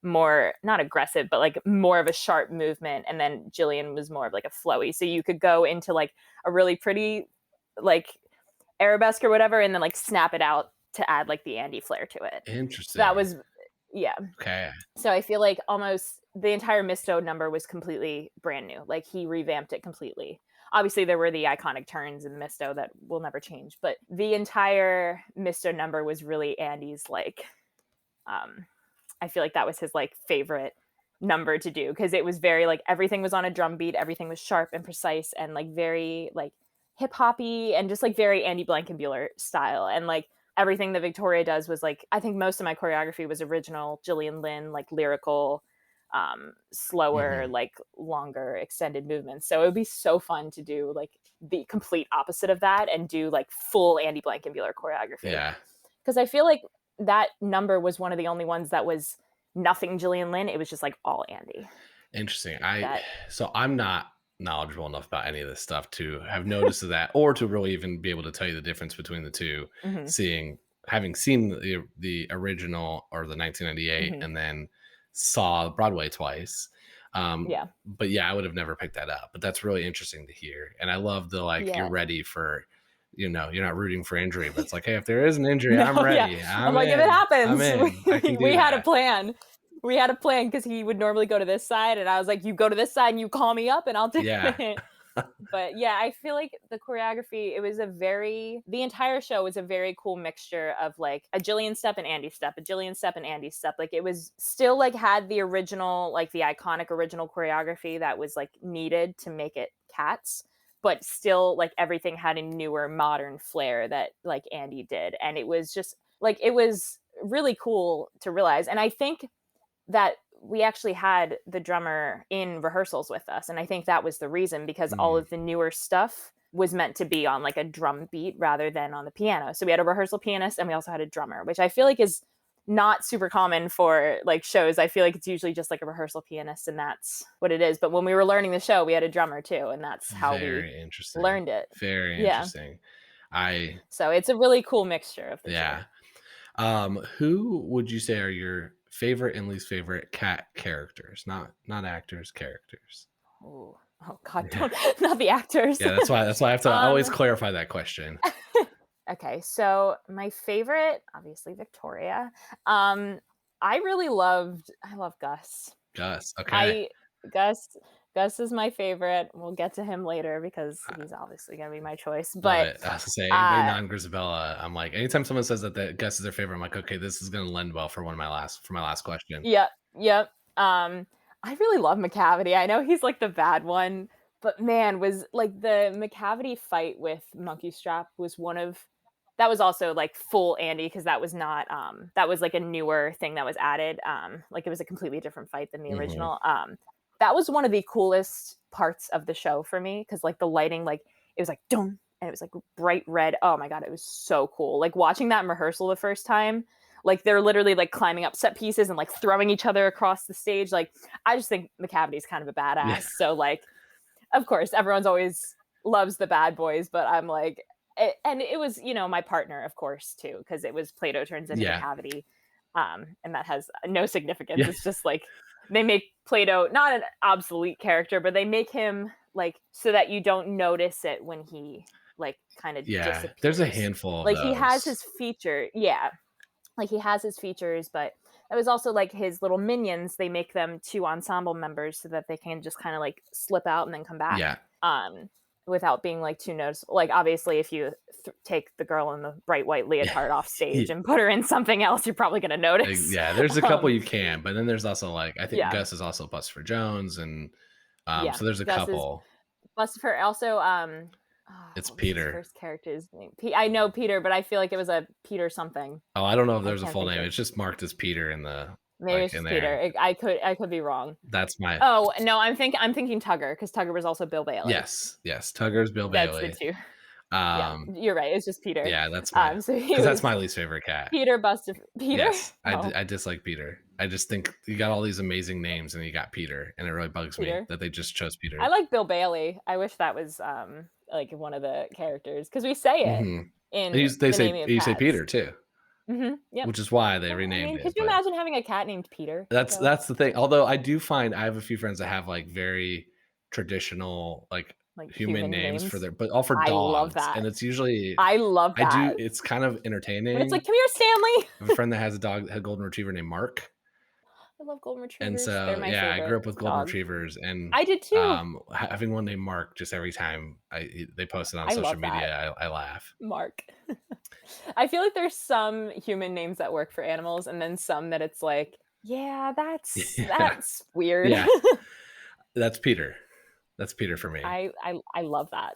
more not aggressive, but like more of a sharp movement. And then Gillian was more of like a flowy, so you could go into like a really pretty like arabesque or whatever, and then like snap it out to add like the Andy flair to it. Interesting. That was, yeah. Okay. So I feel like almost the entire Misto number was completely brand new. Like he revamped it completely. Obviously, there were the iconic turns in Misto that will never change, but the entire Misto number was really Andy's like, I feel like that was his like favorite number to do, because it was very like everything was on a drum beat, everything was sharp and precise and like very like hip hoppy and just like very Andy Blankenbuehler style. And like everything that Victoria does was like, I think most of my choreography was original Gillian Lynne, like lyrical, slower, like longer extended movements. So it would be so fun to do like the complete opposite of that and do like full Andy Blankenbuehler choreography. Yeah. Because I feel like that number was one of the only ones that was nothing Gillian Lynne. It was just like all Andy. Interesting. So I'm not knowledgeable enough about any of this stuff to have noticed that, or to really even be able to tell you the difference between the two. Having seen the original or the 1998 and then saw Broadway twice. But yeah, I would have never picked that up. But that's really interesting to hear. And I love the like you're ready for, you're not rooting for injury, but it's like, hey, if there is an injury, I'm ready. I'm like, if it happens, we had that. a plan. We had a plan because he would normally go to this side, and I was like, you go to this side and you call me up and I'll do it. But yeah, I feel like the choreography, the entire show was a very cool mixture of like a Gillian step and Andy step, a Gillian step and Andy step. Like it was still like had the original, like the iconic original choreography that was like needed to make it Cats, but still like everything had a newer modern flair that like Andy did. And it was just like, it was really cool to realize. And I think that we actually had the drummer in rehearsals with us. And I think that was the reason, because all of the newer stuff was meant to be on like a drum beat rather than on the piano. So we had a rehearsal pianist and we also had a drummer, which I feel like is not super common for like shows. I feel like it's usually just like a rehearsal pianist and that's what it is. But when we were learning the show, we had a drummer too. And that's how we learned it. Very interesting. So it's a really cool mixture of the show. Who would you say are your favorite and least favorite cat characters? Not actors, characters. Oh God, not the actors. Yeah, that's why I have to always clarify that question. Okay, so my favorite, obviously Victoria. I love Gus. Gus, okay. Gus is my favorite. We'll get to him later because he's obviously going to be my choice. But I was going to say, anybody non-Grisabella, I'm like, anytime someone says that Gus is their favorite, I'm like, okay, this is going to lend well for my last question. Yep. I really love McCavity. I know he's like the bad one, but man, was like the McCavity fight with Monkey Strap that was also like full Andy, because that was not that was like a newer thing that was added. Like it was a completely different fight than the original. That was one of the coolest parts of the show for me, because like the lighting, like it was like dum, and it was like bright red. Oh my God, it was so cool. Like watching that in rehearsal the first time, like they're literally like climbing up set pieces and like throwing each other across the stage. Like I just think McCavity's kind of a badass. Yeah. So like, of course, everyone's always loves the bad boys, but I'm like, and it was, my partner, of course, too, because it was Plato turns into McCavity. And that has no significance. Yeah. It's just like, they make Plato not an obsolete character, but they make him like so that you don't notice it when he like kind of disappears. There's a handful of like those. He has his feature. Yeah. Like he has his features, but it was also like his little minions. They make them 2 ensemble members so that they can just kind of like slip out and then come back. Yeah. Without being like too noticeable. Like obviously if you take the girl in the bright white leotard off stage and put her in something else, you're probably going to notice. Yeah, there's a couple you can, but then there's also like, I think Gus is also Buster Jones, and so there's a Gus couple. Buster also it's Peter. His first character's name. I know Peter, but I feel like it was a Peter something. Oh, I don't know if there's a full name. It's just marked as Peter in the Maybe it's Peter. I could be wrong. That's my. Oh no, I'm thinking Tugger, because Tugger was also Bill Bailey. Yes, Tugger's Bill Bailey. That's the two. You're right. It's just Peter. Yeah, that's my. Because that's my least favorite cat. Peter Buster. Peter. Yes, I dislike Peter. I just think you got all these amazing names and you got Peter, and it really bugs me that they just chose Peter. I like Bill Bailey. I wish that was like one of the characters, because we say it in. You say Peter too. Yeah, which is why they renamed it. Could you imagine having a cat named Peter? That's the thing. Although I do find I have a few friends that have like very traditional, like like human names for names. their, but all for I love dogs. that. And it's usually, I love that. it's kind of When entertaining. it's like, come here, Stanley. I have a friend that has a golden retriever named Mark. I love golden And retrievers. They're so, my yeah, I favorite grew up with golden dog. retrievers, and I did too. having one named Mark, just every time they post it on I social love that. media, I laugh. Mark. I feel like there's some human names that work for animals, and then some that it's like, yeah, that's weird. Yeah. That's Peter. That's Peter for me. I love that.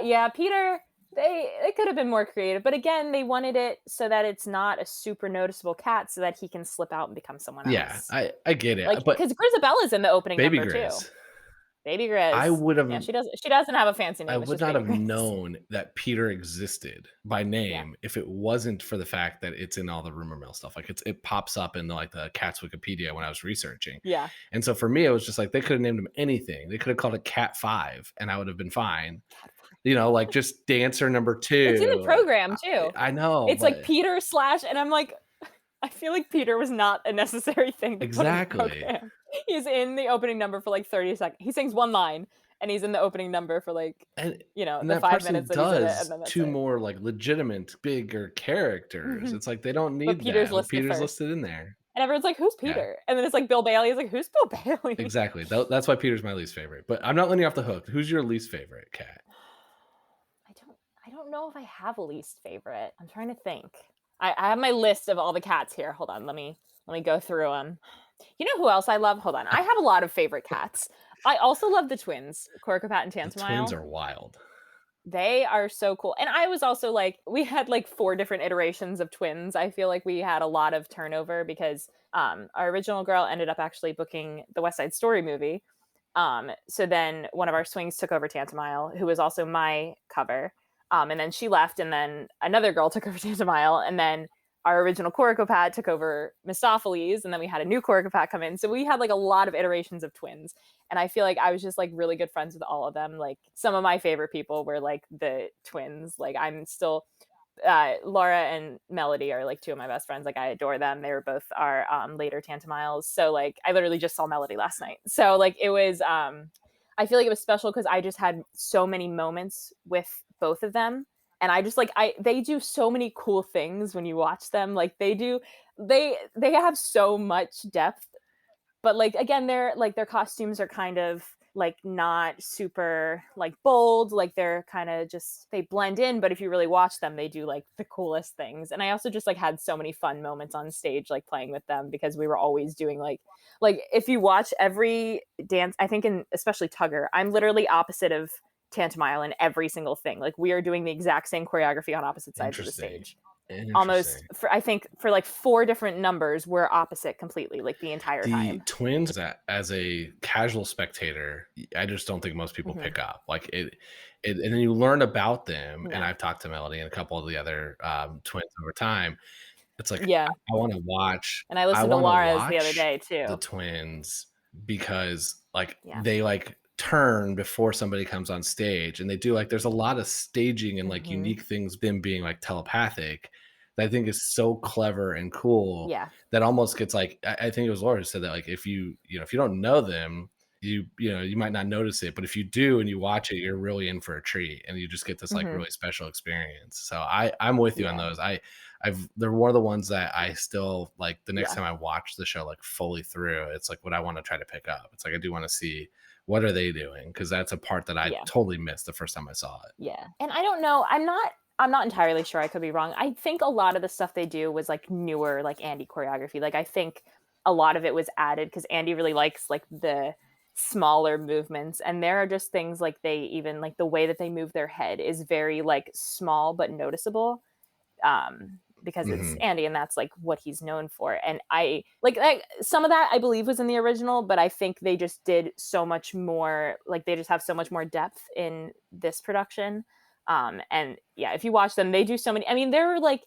Yeah, Peter. They could have been more creative, but again, they wanted it so that it's not a super noticeable cat, so that he can slip out and become someone else. Yeah, I get it. Like, But because Grisabella's in the opening Baby number Grizz. too. Baby Grizz. I would have. Yeah, she doesn't have a fancy name. I It's would just not Baby have Grizz. known that Peter existed by name if it wasn't for the fact that it's in all the rumor mill stuff. Like it pops up in the cat's Wikipedia when I was researching. Yeah. And so for me, it was just like they could have named him anything. They could have called it Cat 5, and I would have been fine. Like just dancer number 2. It's in the program too. I know. It's like Peter / and I'm like, I feel like Peter was not a necessary thing to Exactly. put in the program. He's in the opening number for like 30 seconds. He sings one line, and he's in the opening number for like, and the 5 minutes that he's in it, and then that's 2 it. more like legitimate, bigger characters. It's like they don't need Peter's that. listed Peter's first. listed in there. And everyone's like, who's Peter? And then it's like Bill Bailey. It's like, who's Bill Bailey? Exactly. That's why Peter's my least favorite. But I'm not letting you off the hook. Who's your least favorite cat? I don't know if I have a least favorite. I'm trying to think. I have my list of all the cats here. Hold on. Let me go through them. You know who else I love? Hold on. I have a lot of favorite cats. I also love the twins, Corcopat and Tantamile. The twins are wild. They are so cool. And I was also like, we had like 4 different iterations of twins. I feel like we had a lot of turnover because our original girl ended up actually booking the West Side Story movie. So then one of our swings took over Tantamile, who was also my cover. And then she left, and then another girl took over Tantamile, and then our original Coracopat took over Mistopheles, and then we had a new Coracopat come in. So we had like a lot of iterations of twins. And I feel like I was just like really good friends with all of them. Like some of my favorite people were like the twins. Like I'm still, Laura and Melody are like 2 of my best friends. Like I adore them. They were both our later Tantamiles. So like I literally just saw Melody last night. So like it was, I feel like it was special because I just had so many moments with both of them. And I just like, they do so many cool things when you watch them. Like they have so much depth, but like, again, their costumes are kind of like not super like bold. Like they're kind of just, they blend in, but if you really watch them, they do like the coolest things. And I also just like had so many fun moments on stage, like playing with them, because we were always doing like if you watch every dance, I think especially Tugger, I'm literally opposite of Tantamile in every single thing. Like we are doing the exact same choreography on opposite sides of the stage. Almost I think for like 4 different numbers, we're opposite completely, like the entire time. The twins, as a casual spectator, I just don't think most people pick up. Like it, and then you learn about them. And I've talked to Melody and a couple of the other twins over time. It's like, I want to watch. And I listened to Laura's the other day too. The twins, because like they like turn before somebody comes on stage, and they do like, there's a lot of staging and like unique things, them being like telepathic, that I think is so clever and cool. That almost gets like, I think it was Laura who said that, like if you don't know them, you might not notice it, but if you do and you watch it, you're really in for a treat, and you just get this like really special experience. So I'm with you on those. They're one of the ones that I still like, the next time I watch the show like fully through, it's like what I want to try to pick up. It's like I do want to see what are they doing, because that's a part that I totally missed the first time I saw it. And I don't know, I'm not entirely sure, I could be wrong. I think a lot of the stuff they do was like newer, like Andy choreography. Like I think a lot of it was added because Andy really likes like the smaller movements, and there are just things like they even like the way that they move their head is very like small but noticeable, because it's Andy, and that's like what he's known for. And I like some of that I believe was in the original, but I think they just did so much more, like they just have so much more depth in this production. And if you watch them, they do so many, I mean, they're like,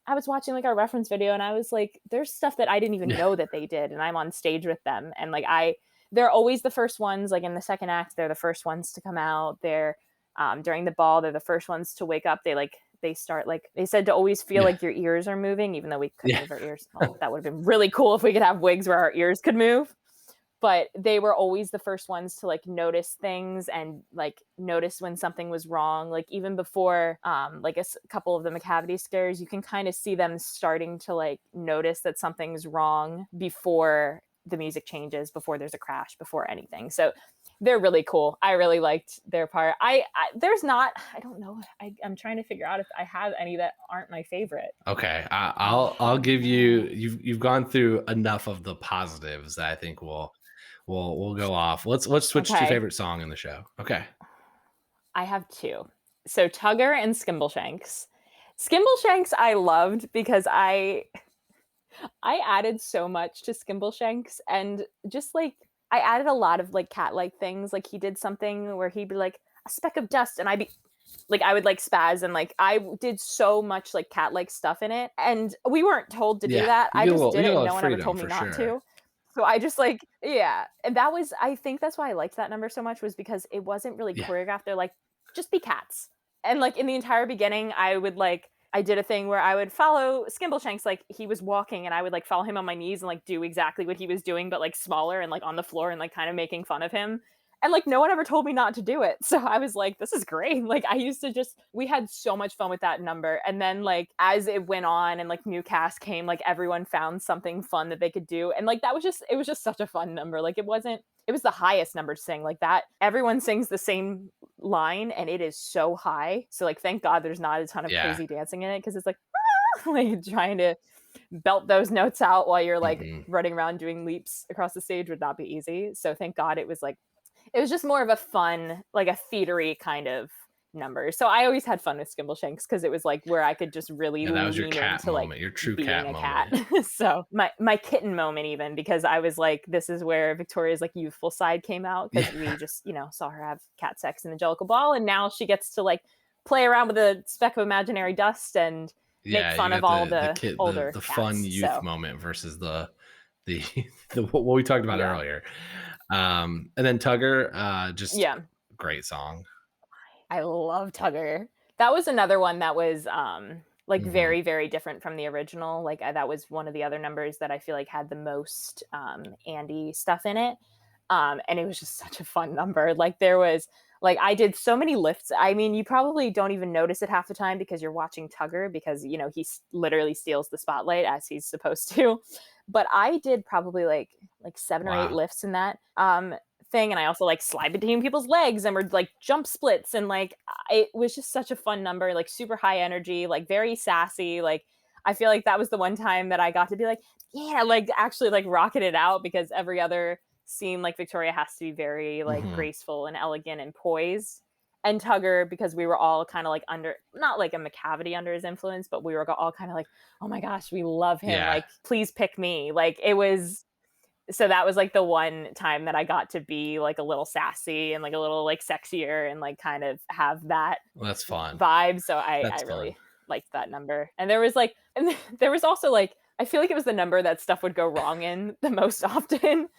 I was watching like our reference video, and I was like, there's stuff that I didn't even know that they did, and I'm on stage with them, and like they're always the first ones, like in the second act, they're the first ones to come out. They're during the ball, they're the first ones to wake up. They start, like they said, to always feel like your ears are moving, even though we couldn't move our ears. Well, that would have been really cool if we could have wigs where our ears could move. but they were always the first ones to like notice things and like notice when something was wrong. Like even before like a couple of the McCavity scares, you can kind of see them starting to like notice that something's wrong before the music changes, before there's a crash, before anything. So they're really cool. I really liked their part. There's not, I don't know. I'm trying to figure out if I have any that aren't my favorite. Okay, I'll give you. You've gone through enough of the positives that I think we'll go off. Let's switch to favorite song in the show. Okay, I have two. So Tugger and Skimbleshanks. Skimbleshanks I loved because I added so much to Skimbleshanks, and just like I added a lot of like cat-like things. Like he did something where he'd be like a speck of dust, and I would like spaz, and like I did so much like cat-like stuff in it, and we weren't told to do that. I just did it, and no one ever told me not to. So I just like, yeah. And that was, I think that's why I liked that number so much, was because it wasn't really choreographed. They're like, just be cats. And like in the entire beginning, I did a thing where I would follow Skimbleshanks, like he was walking, and I would like follow him on my knees and like do exactly what he was doing, but like smaller and like on the floor and like kind of making fun of him. And like no one ever told me not to do it. So I was like, this is great. Like we had so much fun with that number. And then like as it went on and like new cast came, like everyone found something fun that they could do. And like it was just such a fun number. Like it was the highest number to sing like that. Everyone sings the same line and it is so high. So like, thank God there's not a ton of crazy dancing in it. Cause it's like, like trying to belt those notes out while you're like running around doing leaps across the stage would not be easy. So thank God it was just more of a fun, like a theatery kind of number. So I always had fun with Skimbleshanks because it was like where I could just really that was your cat into moment, like your true being cat a moment. Cat. So my kitten moment, even, because I was like, this is where Victoria's like youthful side came out, because we just saw her have cat sex in the Jellicle ball, and now she gets to like play around with a speck of imaginary dust and make fun of all the older the cats, fun youth moment versus the what we talked about earlier. And then Tugger, just great song. I love Tugger. That was another one that was like very, very different from the original. Like that was one of the other numbers that I feel like had the most Andy stuff in it. And it was just such a fun number. Like there was, like I did so many lifts. I mean, you probably don't even notice it half the time because you're watching Tugger, because, he literally steals the spotlight as he's supposed to. But I did probably like 7 or 8 lifts in that thing. And I also like slide between people's legs and we're like jump splits. And like, it was just such a fun number, like super high energy, like very sassy. Like, I feel like that was the one time that I got to be like, yeah, like actually like rocking it out, because every other scene, like Victoria has to be very like graceful and elegant and poised. And Tugger, because we were all kind of like under, not like a McCavity under his influence, but we were all kind of like, oh my gosh, we love him. Like, please pick me. Like it was, so that was like the one time that I got to be like a little sassy and like a little like sexier and like kind of have that that's fun vibe. So I really liked that number. And there was also like, I feel like it was the number that stuff would go wrong in the most often.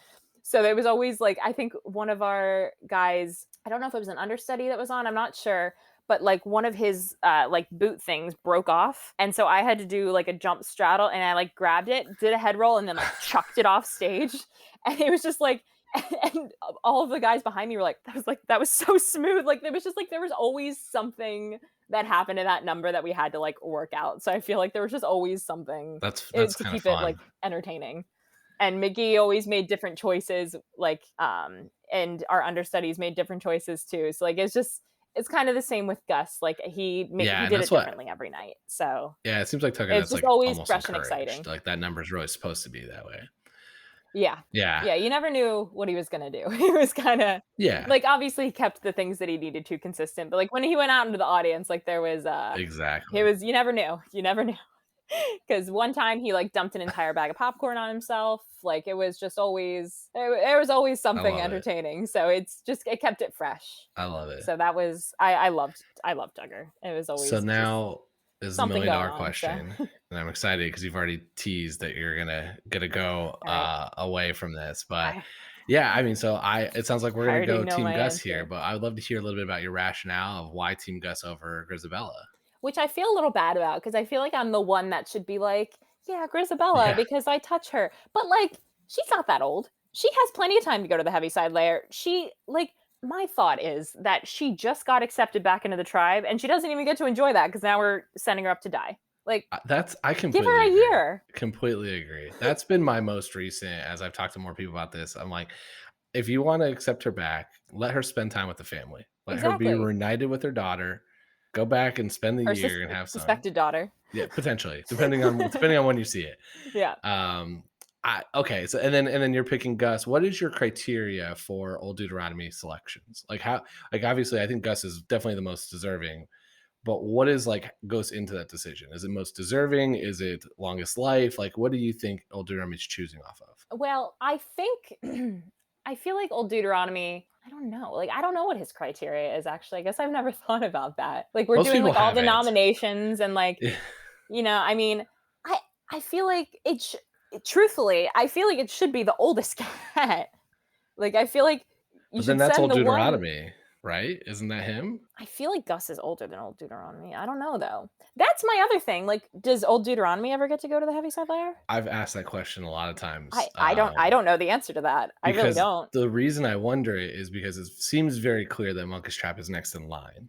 So there was always like, I think one of our guys, I don't know if it was an understudy that was on, I'm not sure, but like one of his like boot things broke off. And so I had to do like a jump straddle, and I like grabbed it, did a head roll, and then like chucked it off stage. And it was just like, and all of the guys behind me were like, that was so smooth. Like it was just like, there was always something that happened in that number that we had to like work out. So I feel like there was just always something to keep it like entertaining. And McGee always made different choices, like, and our understudies made different choices too. So like, it's kind of the same with Gus. Like he did it differently every night. So it seems like Tugger, it's just like always fresh and exciting. Like that number is really supposed to be that way. Yeah. You never knew what he was gonna do. He was kind of like, obviously he kept the things that he needed to consistent, but like when he went out into the audience, like there was exactly. It was, you never knew. Because one time he like dumped an entire bag of popcorn on himself. Like it was just always, there was always something entertaining. So it kept it fresh. I love it. So that was, I loved Tugger. It was always. So now is the $1 million question. So. And I'm excited because you've already teased that you're gonna go away from this. But I mean, so it sounds like we're gonna go Team Gus here, but I would love to hear a little bit about your rationale of why Team Gus over Grisabella. Which I feel a little bad about, because I feel like I'm the one that should be like, yeah, Grisabella, because I touch her. But like, she's not that old. she has plenty of time to go to the heaviside layer. My thought is that she just got accepted back into the tribe, and she doesn't even get to enjoy that because now we're sending her up to die. Like, I completely give her a agree. year. Completely agree. That's been my most recent, as I've talked to more people about this. I'm like, if you want to accept her back, let her spend time with the family. Let her be Exactly. reunited with her daughter. Go back and spend the Her year and have some. suspected daughter. Yeah, potentially, depending on when you see it. Yeah. Okay, so and then you're picking Gus. What is your criteria for Old Deuteronomy selections? Like obviously I think Gus is definitely the most deserving, but what is goes into that decision? Is it most deserving? Is it longest life? Like, what do you think Old Deuteronomy is choosing off of? Well, I think I feel like Old Deuteronomy, I don't know. Like, I don't know what his criteria is, actually. I guess I've never thought about that. Like, we're Most doing people all the haven't. nominations and I mean, I feel like truthfully, I feel like it should be the oldest cat. Like, I feel like you But should then that's send Old the one. Deuteronomy, right? Isn't that him? I feel like Gus is older than Old Deuteronomy. I don't know, though. That's my other thing. Like, does Old Deuteronomy ever get to go to the heaviside layer? I've asked that question a lot of times. I don't know the answer to that. I really don't. The reason I wonder it is because it seems very clear that Monkish Trap is next in line,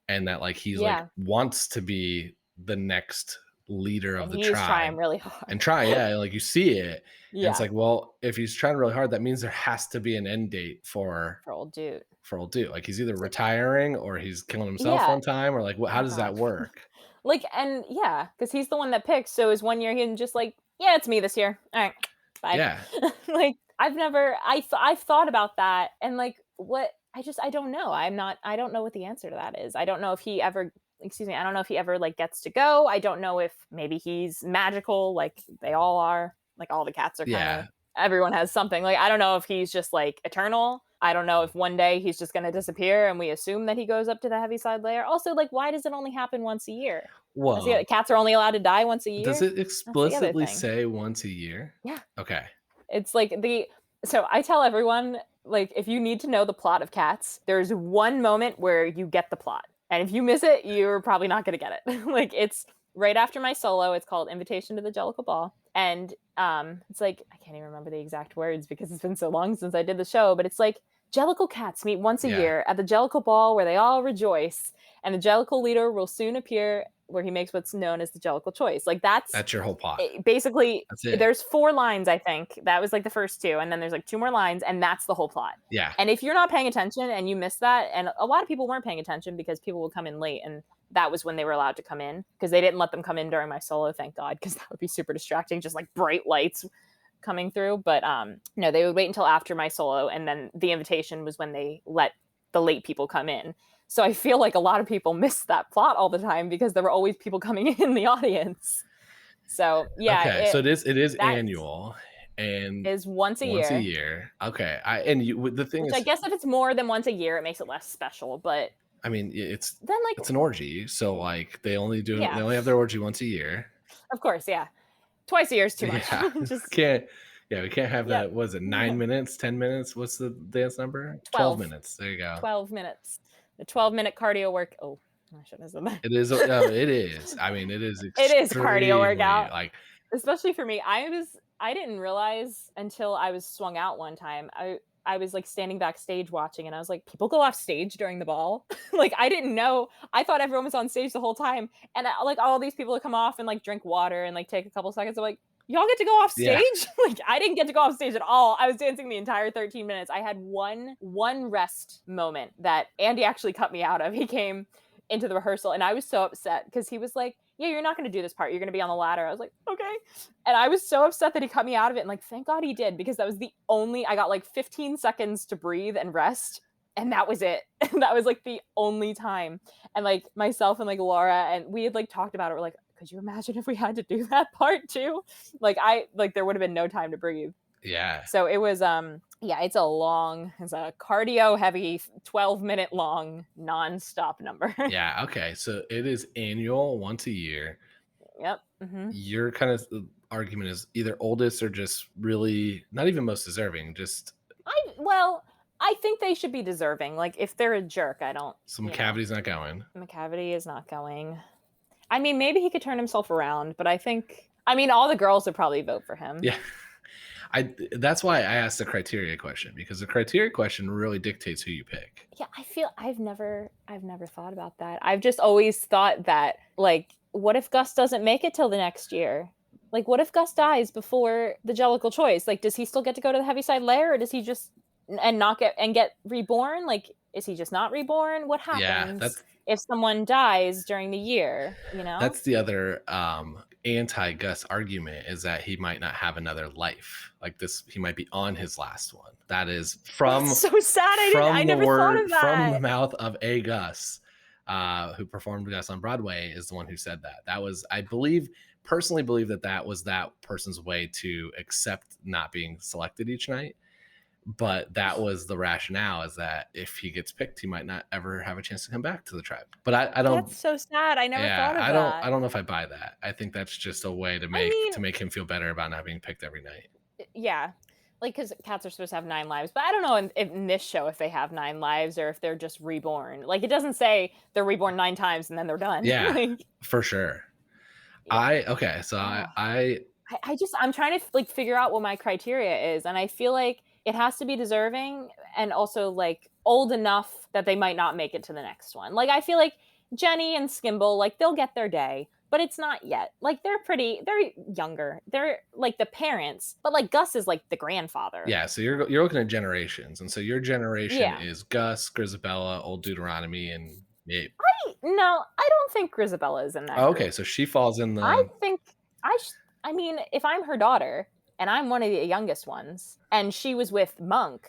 and that he's wants to be the next leader of the tribe. He's trying really hard. And you see it. Yeah. And it's like, well, if he's trying really hard, that means there has to be an end date for Old Dude. For Old Dude. Like, he's either retiring or he's killing himself one time, or how does that work? Because he's the one that picks. So is 1 year he can just it's me this year. All right, bye. Yeah. I've thought about that, and I don't know. I don't know what the answer to that is. I don't know if he ever gets to go. I don't know if maybe he's magical, like they all are. Like, all the cats are kind of, everyone has something. Like, I don't know if he's just eternal. I don't know if one day he's just going to disappear and we assume that he goes up to the heaviside layer. Also, why does it only happen once a year? Well, cats are only allowed to die once a year. Does it explicitly say once a year? Yeah. Okay. It's so I tell everyone, if you need to know the plot of Cats, there's one moment where you get the plot. And if you miss it, you're probably not going to get it. It's right after my solo. It's called Invitation to the Jellicle Ball. And it's I can't even remember the exact words because it's been so long since I did the show, but it's Jellicle cats meet once a year at the Jellicle Ball where they all rejoice, and the Jellicle leader will soon appear where he makes what's known as the Jellicle choice. That's your whole plot. Basically, there's 4 lines, I think. That was the first 2, and then there's 2 more lines, and that's the whole plot. Yeah. And if you're not paying attention and you miss that, and a lot of people weren't paying attention because people would come in late, and that was when they were allowed to come in, because they didn't let them come in during my solo, thank God, because that would be super distracting, just bright lights coming through. But no, they would wait until after my solo, and then the invitation was when they let the late people come in. So I feel like a lot of people miss that plot all the time because there were always people coming in the audience. So yeah. Okay, so it is annual, and is once a year. Okay, the thing which is, I guess if it's more than once a year, it makes it less special. But I mean, it's it's an orgy, so they only have their orgy once a year. Of course, yeah. Twice a year is too much. Yeah. We can't have that. What is it, 9 minutes, 10 minutes? What's the dance number? 12 minutes. There you go. 12 minutes. The 12-minute cardio work. Oh, I shouldn't have said that. It is. It is. I mean, it is. It is cardio workout. Especially for me. I didn't realize until I was swung out one time. I was standing backstage watching, and I was like, people go off stage during the ball. I didn't know. I thought everyone was on stage the whole time. And all these people would come off and drink water and take a couple seconds. I'm like, y'all get to go off stage? Yeah. I didn't get to go off stage at all. I was dancing the entire 13 minutes. I had one rest moment that Andy actually cut me out of. He came into the rehearsal, and I was so upset because he was like, yeah, you're not going to do this part. You're going to be on the ladder. I was like, okay. And I was so upset that he cut me out of it. And thank God he did, because that was I got 15 seconds to breathe and rest. And that was it. And that was the only time. And myself and Laura, and we had talked about it. We're like, could you imagine if we had to do that part too? There would have been no time to breathe. Yeah. So it was, it's a cardio heavy, 12-minute long, nonstop number. Yeah. Okay. So it is annual, once a year. Yep. Mm-hmm. Your kind of argument is either oldest or just really not even most deserving. I think they should be deserving. If they're a jerk, I don't. So McCavity's not going. McCavity is not going. I mean, maybe he could turn himself around, but I think all the girls would probably vote for him. Yeah. That's why I asked the criteria question, because the criteria question really dictates who you pick. Yeah, I feel I've never thought about that. I've just always thought that, like, what if Gus doesn't make it till the next year? Like, what if Gus dies before the Jellicle choice? Like, does he still get to go to the Heaviside Lair, or does he just not get reborn? Like, is he just not reborn? What happens if someone dies during the year? You know, that's the other anti-Gus argument, is that he might not have another life. Like this, he might be on his last one. That is from that's so sad. I never thought of that. From the mouth of a Gus, who performed Gus on Broadway, is the one who said that. That was, I personally believe that was that person's way to accept not being selected each night. But that was the rationale, is that if he gets picked, he might not ever have a chance to come back to the tribe. But I don't. That's so sad. I never thought of that. I don't know if I buy that. I think that's just a way to make him feel better about not being picked every night. Yeah, like, because cats are supposed to have 9 lives, but I don't know in this show if they have 9 lives or if they're just reborn. Like, it doesn't say they're reborn 9 times and then they're done. Yeah, like, for sure. Yeah. I'm trying to like figure out what my criteria is, and I feel like it has to be deserving and also like old enough that they might not make it to the next one. Like, I feel like Jenny and Skimble, like, they'll get their day, but it's not yet. Like, they're younger. They're like the parents, but like Gus is like the grandfather. Yeah, so you're looking at generations, and so your generation is Gus, Grisabella, Old Deuteronomy, and Abe. No, I don't think Grisabella is in that. Oh, okay, so she falls in the. I think I mean, if I'm her daughter and I'm one of the youngest ones, and she was with Monk,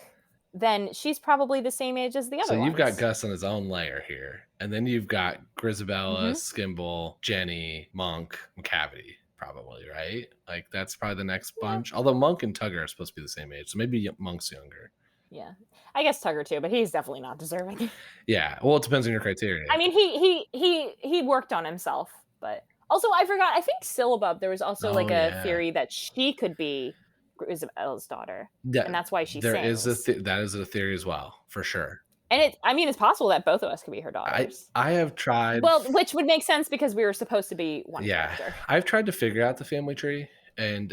then she's probably the same age as the other ones. So you've got Gus on his own layer here, and then you've got Grisabella, Skimble, Jenny, Monk, and Cavity, probably, right? Like, that's probably the next bunch. Although Monk and Tugger are supposed to be the same age, so maybe Monk's younger. Yeah, I guess Tugger too, but he's definitely not deserving. Yeah, well, it depends on your criteria. I mean, he worked on himself, but also I forgot. I think Syllabub, there was also a theory that she could be Grisabella's daughter, and that's why she sings. That is a theory as well, for sure. And it's possible that both of us could be her daughters. I have tried. Well, which would make sense because we were supposed to be one character. I've tried to figure out the family tree, and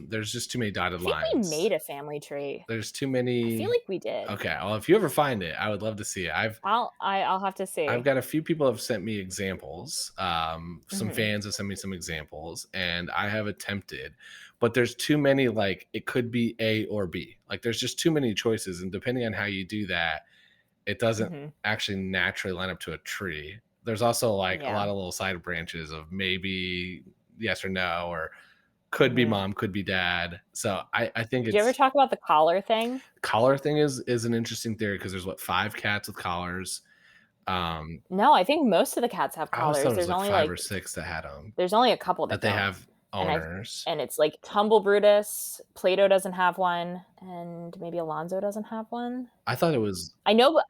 there's just too many dotted lines. We made a family tree. There's too many. I feel like we did. Okay, well, if you ever find it, I would love to see it. I'll have to see. I've got a few people have sent me examples. Some fans have sent me some examples, and I have attempted, but there's too many. Like, it could be A or B. Like, there's just too many choices, and depending on how you do that, it doesn't actually naturally line up to a tree. There's also a lot of little side branches of maybe yes or no, or could be mom, could be dad. So I think Did you ever talk about the collar thing? Collar thing is an interesting theory, because there's 5 cats with collars. No, I think most of the cats have collars. There's only 5 or 6 that had them. There's only a couple that they have owners. And it's like Tumble Brutus, Plato doesn't have one, and maybe Alonzo doesn't have one. I thought it was. I know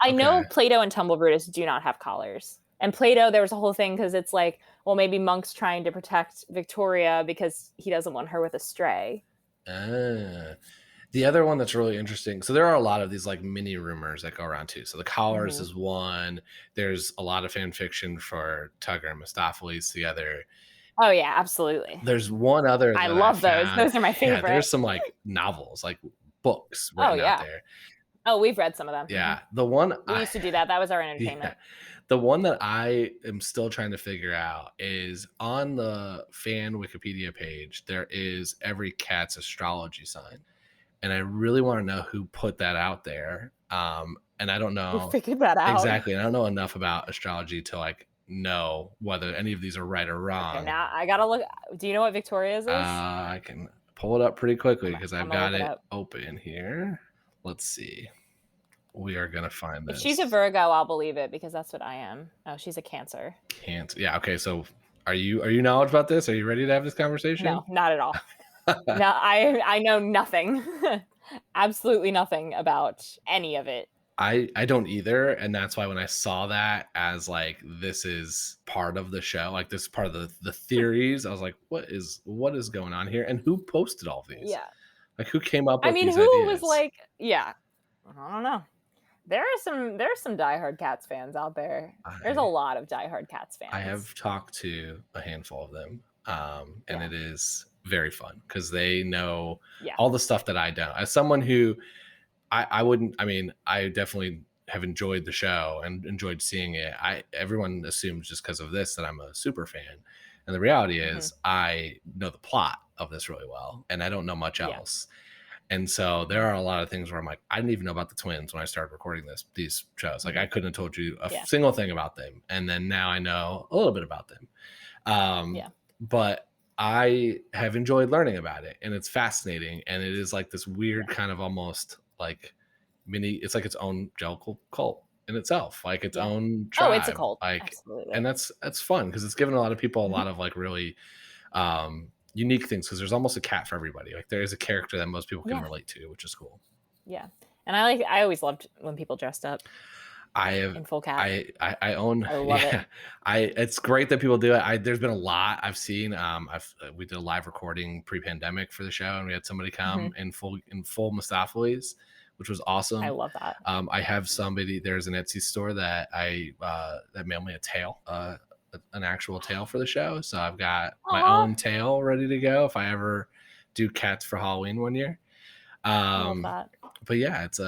Plato and Tumble Brutus do not have collars. And Plato, there was a whole thing because it's like, well, maybe Monk's trying to protect Victoria because he doesn't want her with a stray. The other one that's really interesting. So there are a lot of these like mini rumors that go around too. So the collars is one. There's a lot of fan fiction for Tugger and Mistopheles together. Oh yeah, absolutely. There's one other. I love those. Those are my favorite. Yeah, there's some like novels, like books written out there. Oh, we've read some of them. Yeah, the one we used to do that. That was our entertainment. Yeah. The one that I am still trying to figure out is on the fan Wikipedia page. There is every cat's astrology sign, and I really want to know who put that out there. And I don't know. Who figured that out exactly. And I don't know enough about astrology to like know whether any of these are right or wrong. Okay, now I gotta look. Do you know what Victoria's is? I can pull it up pretty quickly because I've got it open here. Let's see. We are gonna find this. If she's a Virgo, I'll believe it because that's what I am. Oh, she's a Cancer. Cancer. Yeah. Okay. So, are you knowledgeable about this? Are you ready to have this conversation? No, not at all. No, I know nothing. Absolutely nothing about any of it. I don't either, and that's why when I saw that as like this is part of the show, like this is part of the theories, I was like, what is going on here, and who posted all these? Yeah, like who came up with these ideas? Who was like, yeah, I don't know. There are some diehard Cats fans out there. There's a lot of diehard Cats fans. I have talked to a handful of them, and it is very fun because they know Yeah. all the stuff that I don't. As someone who I wouldn't, I mean, I definitely have enjoyed the show and enjoyed seeing it. Everyone assumes just because of this that I'm a super fan. And the reality is I know the plot of this really well and I don't know much Yeah. else. And so there are a lot of things where I'm like, I didn't even know about the twins when I started recording these shows. Like I couldn't have told you a single thing about them. And then now I know a little bit about them. But I have enjoyed learning about it and it's fascinating. And it is like this weird kind of almost like it's like its own Jellicle cult in itself, like its own tribe. Oh, it's a cult. Like, absolutely. and that's fun because it's given a lot of people a lot of like really unique things because there's almost a cat for everybody. Like there is a character that most people can relate to, which is cool. Yeah. And I always loved when people dressed up. In full cat. I own. I love it. It's great that people do it. There's been a lot I've seen. We did a live recording pre-pandemic for the show, and we had somebody come in full Mustapheles, which was awesome. I love that. I have somebody. There's an Etsy store that that mailed me a tail, an actual tail for the show. So I've got my own tail ready to go if I ever do cats for Halloween one year. I love that. But yeah, it's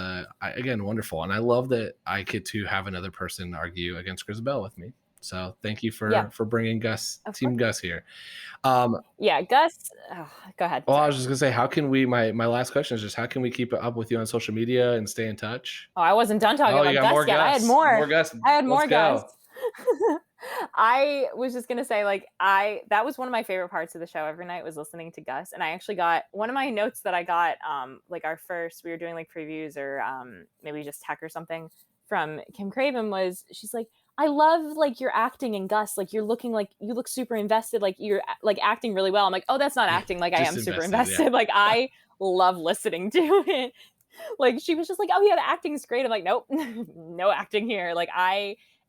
again wonderful, and I love that I get to have another person argue against Grisabelle with me. So thank you for bringing Team Gus here. Gus. Go ahead. Well, I was just gonna say, how can we? My last question is just how can we keep up with you on social media and stay in touch? Oh, I wasn't done talking about Gus yet. I had more. More Gus. I had more Gus. I was just gonna say, like, that was one of my favorite parts of the show every night was listening to Gus. And I actually got one of my notes that I got, like we were doing like previews or maybe just tech or something from Kim Craven was she's like, I love like your acting in Gus, like you look super invested, like you're like acting really well. I'm like, oh, that's not acting, like I am super invested. Yeah. Like I love listening to it. Like she was just like, oh yeah, the acting is great. I'm like, nope, no acting here.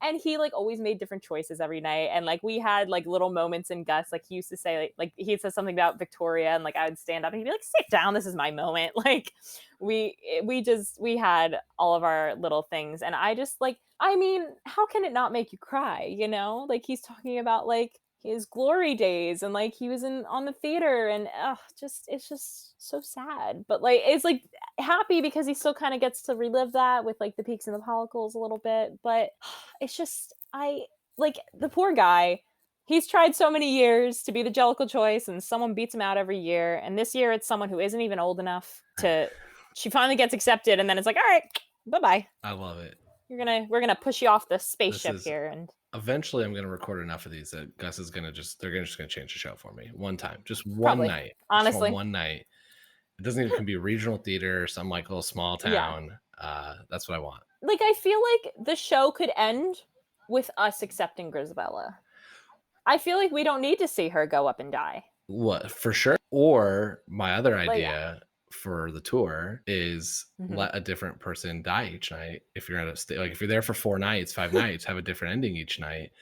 And he like always made different choices every night. And like we had like little moments in Gus, like he used to say like he said something about Victoria and like I would stand up and he'd be like, sit down, this is my moment. Like we had all of our little things. And I just like, I mean, how can it not make you cry? You know, like he's talking about like his glory days and like he was on the theater and it's just so sad, but like it's like happy because he still kind of gets to relive that with like the peaks and the follicles a little bit. But it's just I like the poor guy. He's tried so many years to be the Jellicle choice and someone beats him out every year, and this year it's someone who isn't even old enough to she finally gets accepted, and then it's like, all right, bye-bye. I love it. We're gonna push you off the spaceship here. And eventually I'm going to record enough of these that Gus is going to they're just going to change the show for me one time, just one Probably. night. Honestly. One night. It doesn't even be regional theater or some like little small town. That's what I want. Like, I feel like the show could end with us accepting Grisabella. I feel like we don't need to see her go up and die. What, for sure. Or my other idea for the tour is let a different person die each night. If you're at if you're there for 4 nights, 5 nights, have a different ending each night.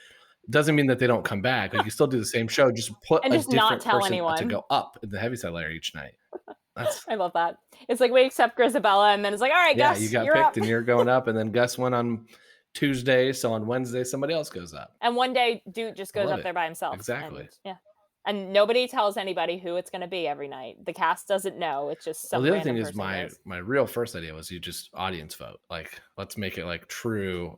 Doesn't mean that they don't come back. Like you still do the same show, just put a different person to go up in the heaviside layer each night. I love that. It's like we accept Grisabella and then it's like, all right, Gus, you got picked up. And you're going up, and then Gus went on Tuesday, so on Wednesday somebody else goes up. And one day Dude just goes up there by himself. Exactly. And nobody tells anybody who it's going to be every night. The cast doesn't know. It's just some the other thing is my real first idea was you just audience vote. Like, let's make it like true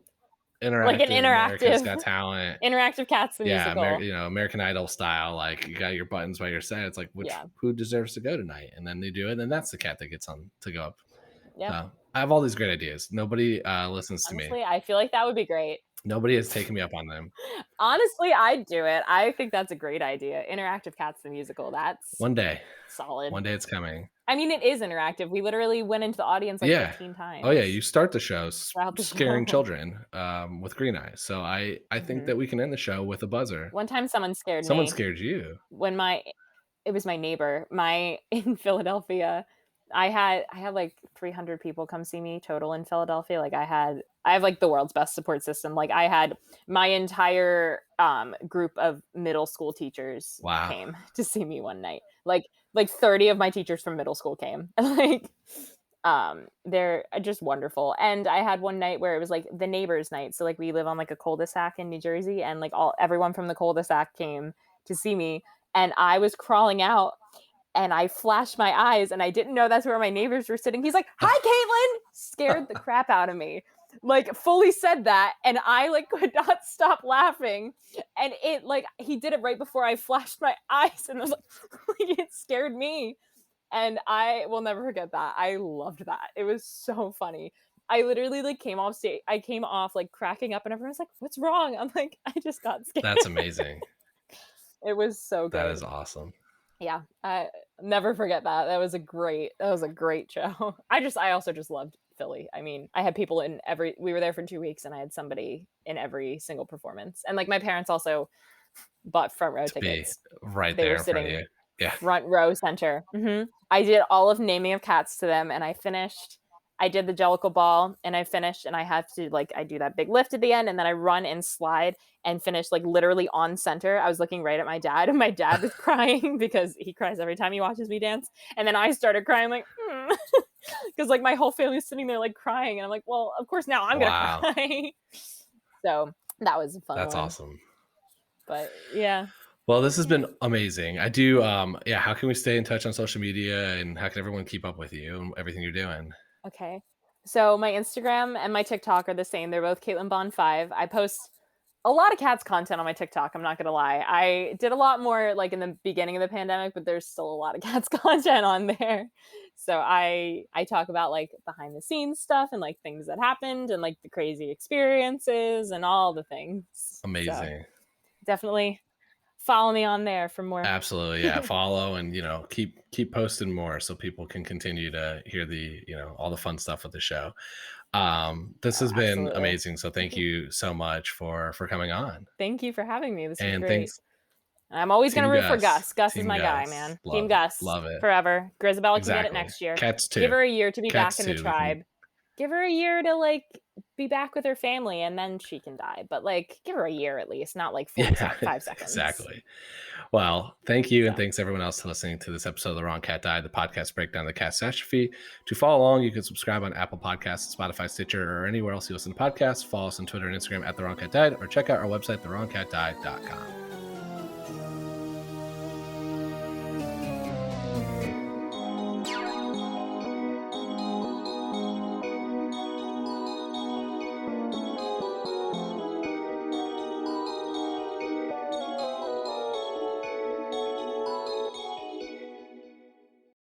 interactive. Like an interactive. America's Got Talent. Interactive Cats the musical. American Idol style. Like, you got your buttons by your side. It's like, who deserves to go tonight? And then they do it. And that's the cat that gets on to go up. Yeah. So, I have all these great ideas. Nobody listens to me. I feel like that would be great. Nobody has taken me up on them. Honestly, I'd do it. I think that's a great idea. Interactive Cats the musical. That's one day. Solid. One day it's coming. I mean, it is interactive. We literally went into the audience like 15 times. Oh yeah, you start the show scaring children with green eyes. So I think that we can end the show with a buzzer. One time someone scared me. Someone scared you. When it was my neighbor. In Philadelphia, I had like 300 people come see me total in Philadelphia. Like I have like the world's best support system. Like I had my entire group of middle school teachers came to see me one night. Like 30 of my teachers from middle school came. Like they're just wonderful. And I had one night where it was like the neighbors night. So like we live on like a cul-de-sac in New Jersey, and like everyone from the cul-de-sac came to see me. and I was crawling out and I flashed my eyes and I didn't know that's where my neighbors were sitting. He's like, "Hi, Caitlin!" Scared the crap out of me. Like fully said that, and I like could not stop laughing. And it like he did it right before I flashed my eyes, and I was like, it scared me. And I will never forget that. I loved that. It was so funny. I literally like came off stage. I came off like cracking up, and everyone's like, "What's wrong?" I'm like, I just got scared. That's amazing. It was so good. That is awesome. Yeah, I never forget that. That was a great show. I also just loved Philly. I mean, I had people in we were there for 2 weeks and I had somebody in every single performance. And like my parents also bought front row tickets. Right They there were in front of sitting you. Yeah. front row center. I did all of Naming of Cats to them, and I did the Jellicle ball, and I finished, and I have to like, I do that big lift at the end, and then I run and slide and finish like literally on center. I was looking right at my dad, and my dad was crying because he cries every time he watches me dance. And then I started crying like, because like my whole family's sitting there like crying, and I'm like, well, of course now I'm gonna cry. So that was a fun. That's one. awesome. But yeah. Well, this has been amazing. I do. How can we stay in touch on social media, and how can everyone keep up with you and everything you're doing? Okay. So my Instagram and my TikTok are the same. They're both Caitlin Bond 5. I post a lot of cats content on my TikTok. I'm not going to lie. I did a lot more like in the beginning of the pandemic, but there's still a lot of cats content on there. So I talk about like behind the scenes stuff and like things that happened and like the crazy experiences and all the things. Amazing. So definitely follow me on there for more. Absolutely. Yeah. Follow and, keep posting more so people can continue to hear all the fun stuff with the show. This has been amazing. So thank you so much for coming on. Thank you for having me. This was great. Thanks. I'm always going to root for Gus. Gus Team is my Gus. guy, man. Love Team it. Gus. Love it. Forever. Grisabella Exactly. can get it next year. Cats too. Give her a year to be Cats back in the too. tribe. Give her a year to like be back with her family, and then she can die. But like, give her a year at least, not like 5 seconds. Exactly. Well, thank you. And thanks everyone else for listening to this episode of The Wrong Cat Died, the podcast breakdown of the catastrophe. To follow along, you can subscribe on Apple Podcasts, Spotify, Stitcher, or anywhere else you listen to podcasts. Follow us on Twitter and Instagram at The Wrong Cat Died, or check out our website, thewrongcatdied.com.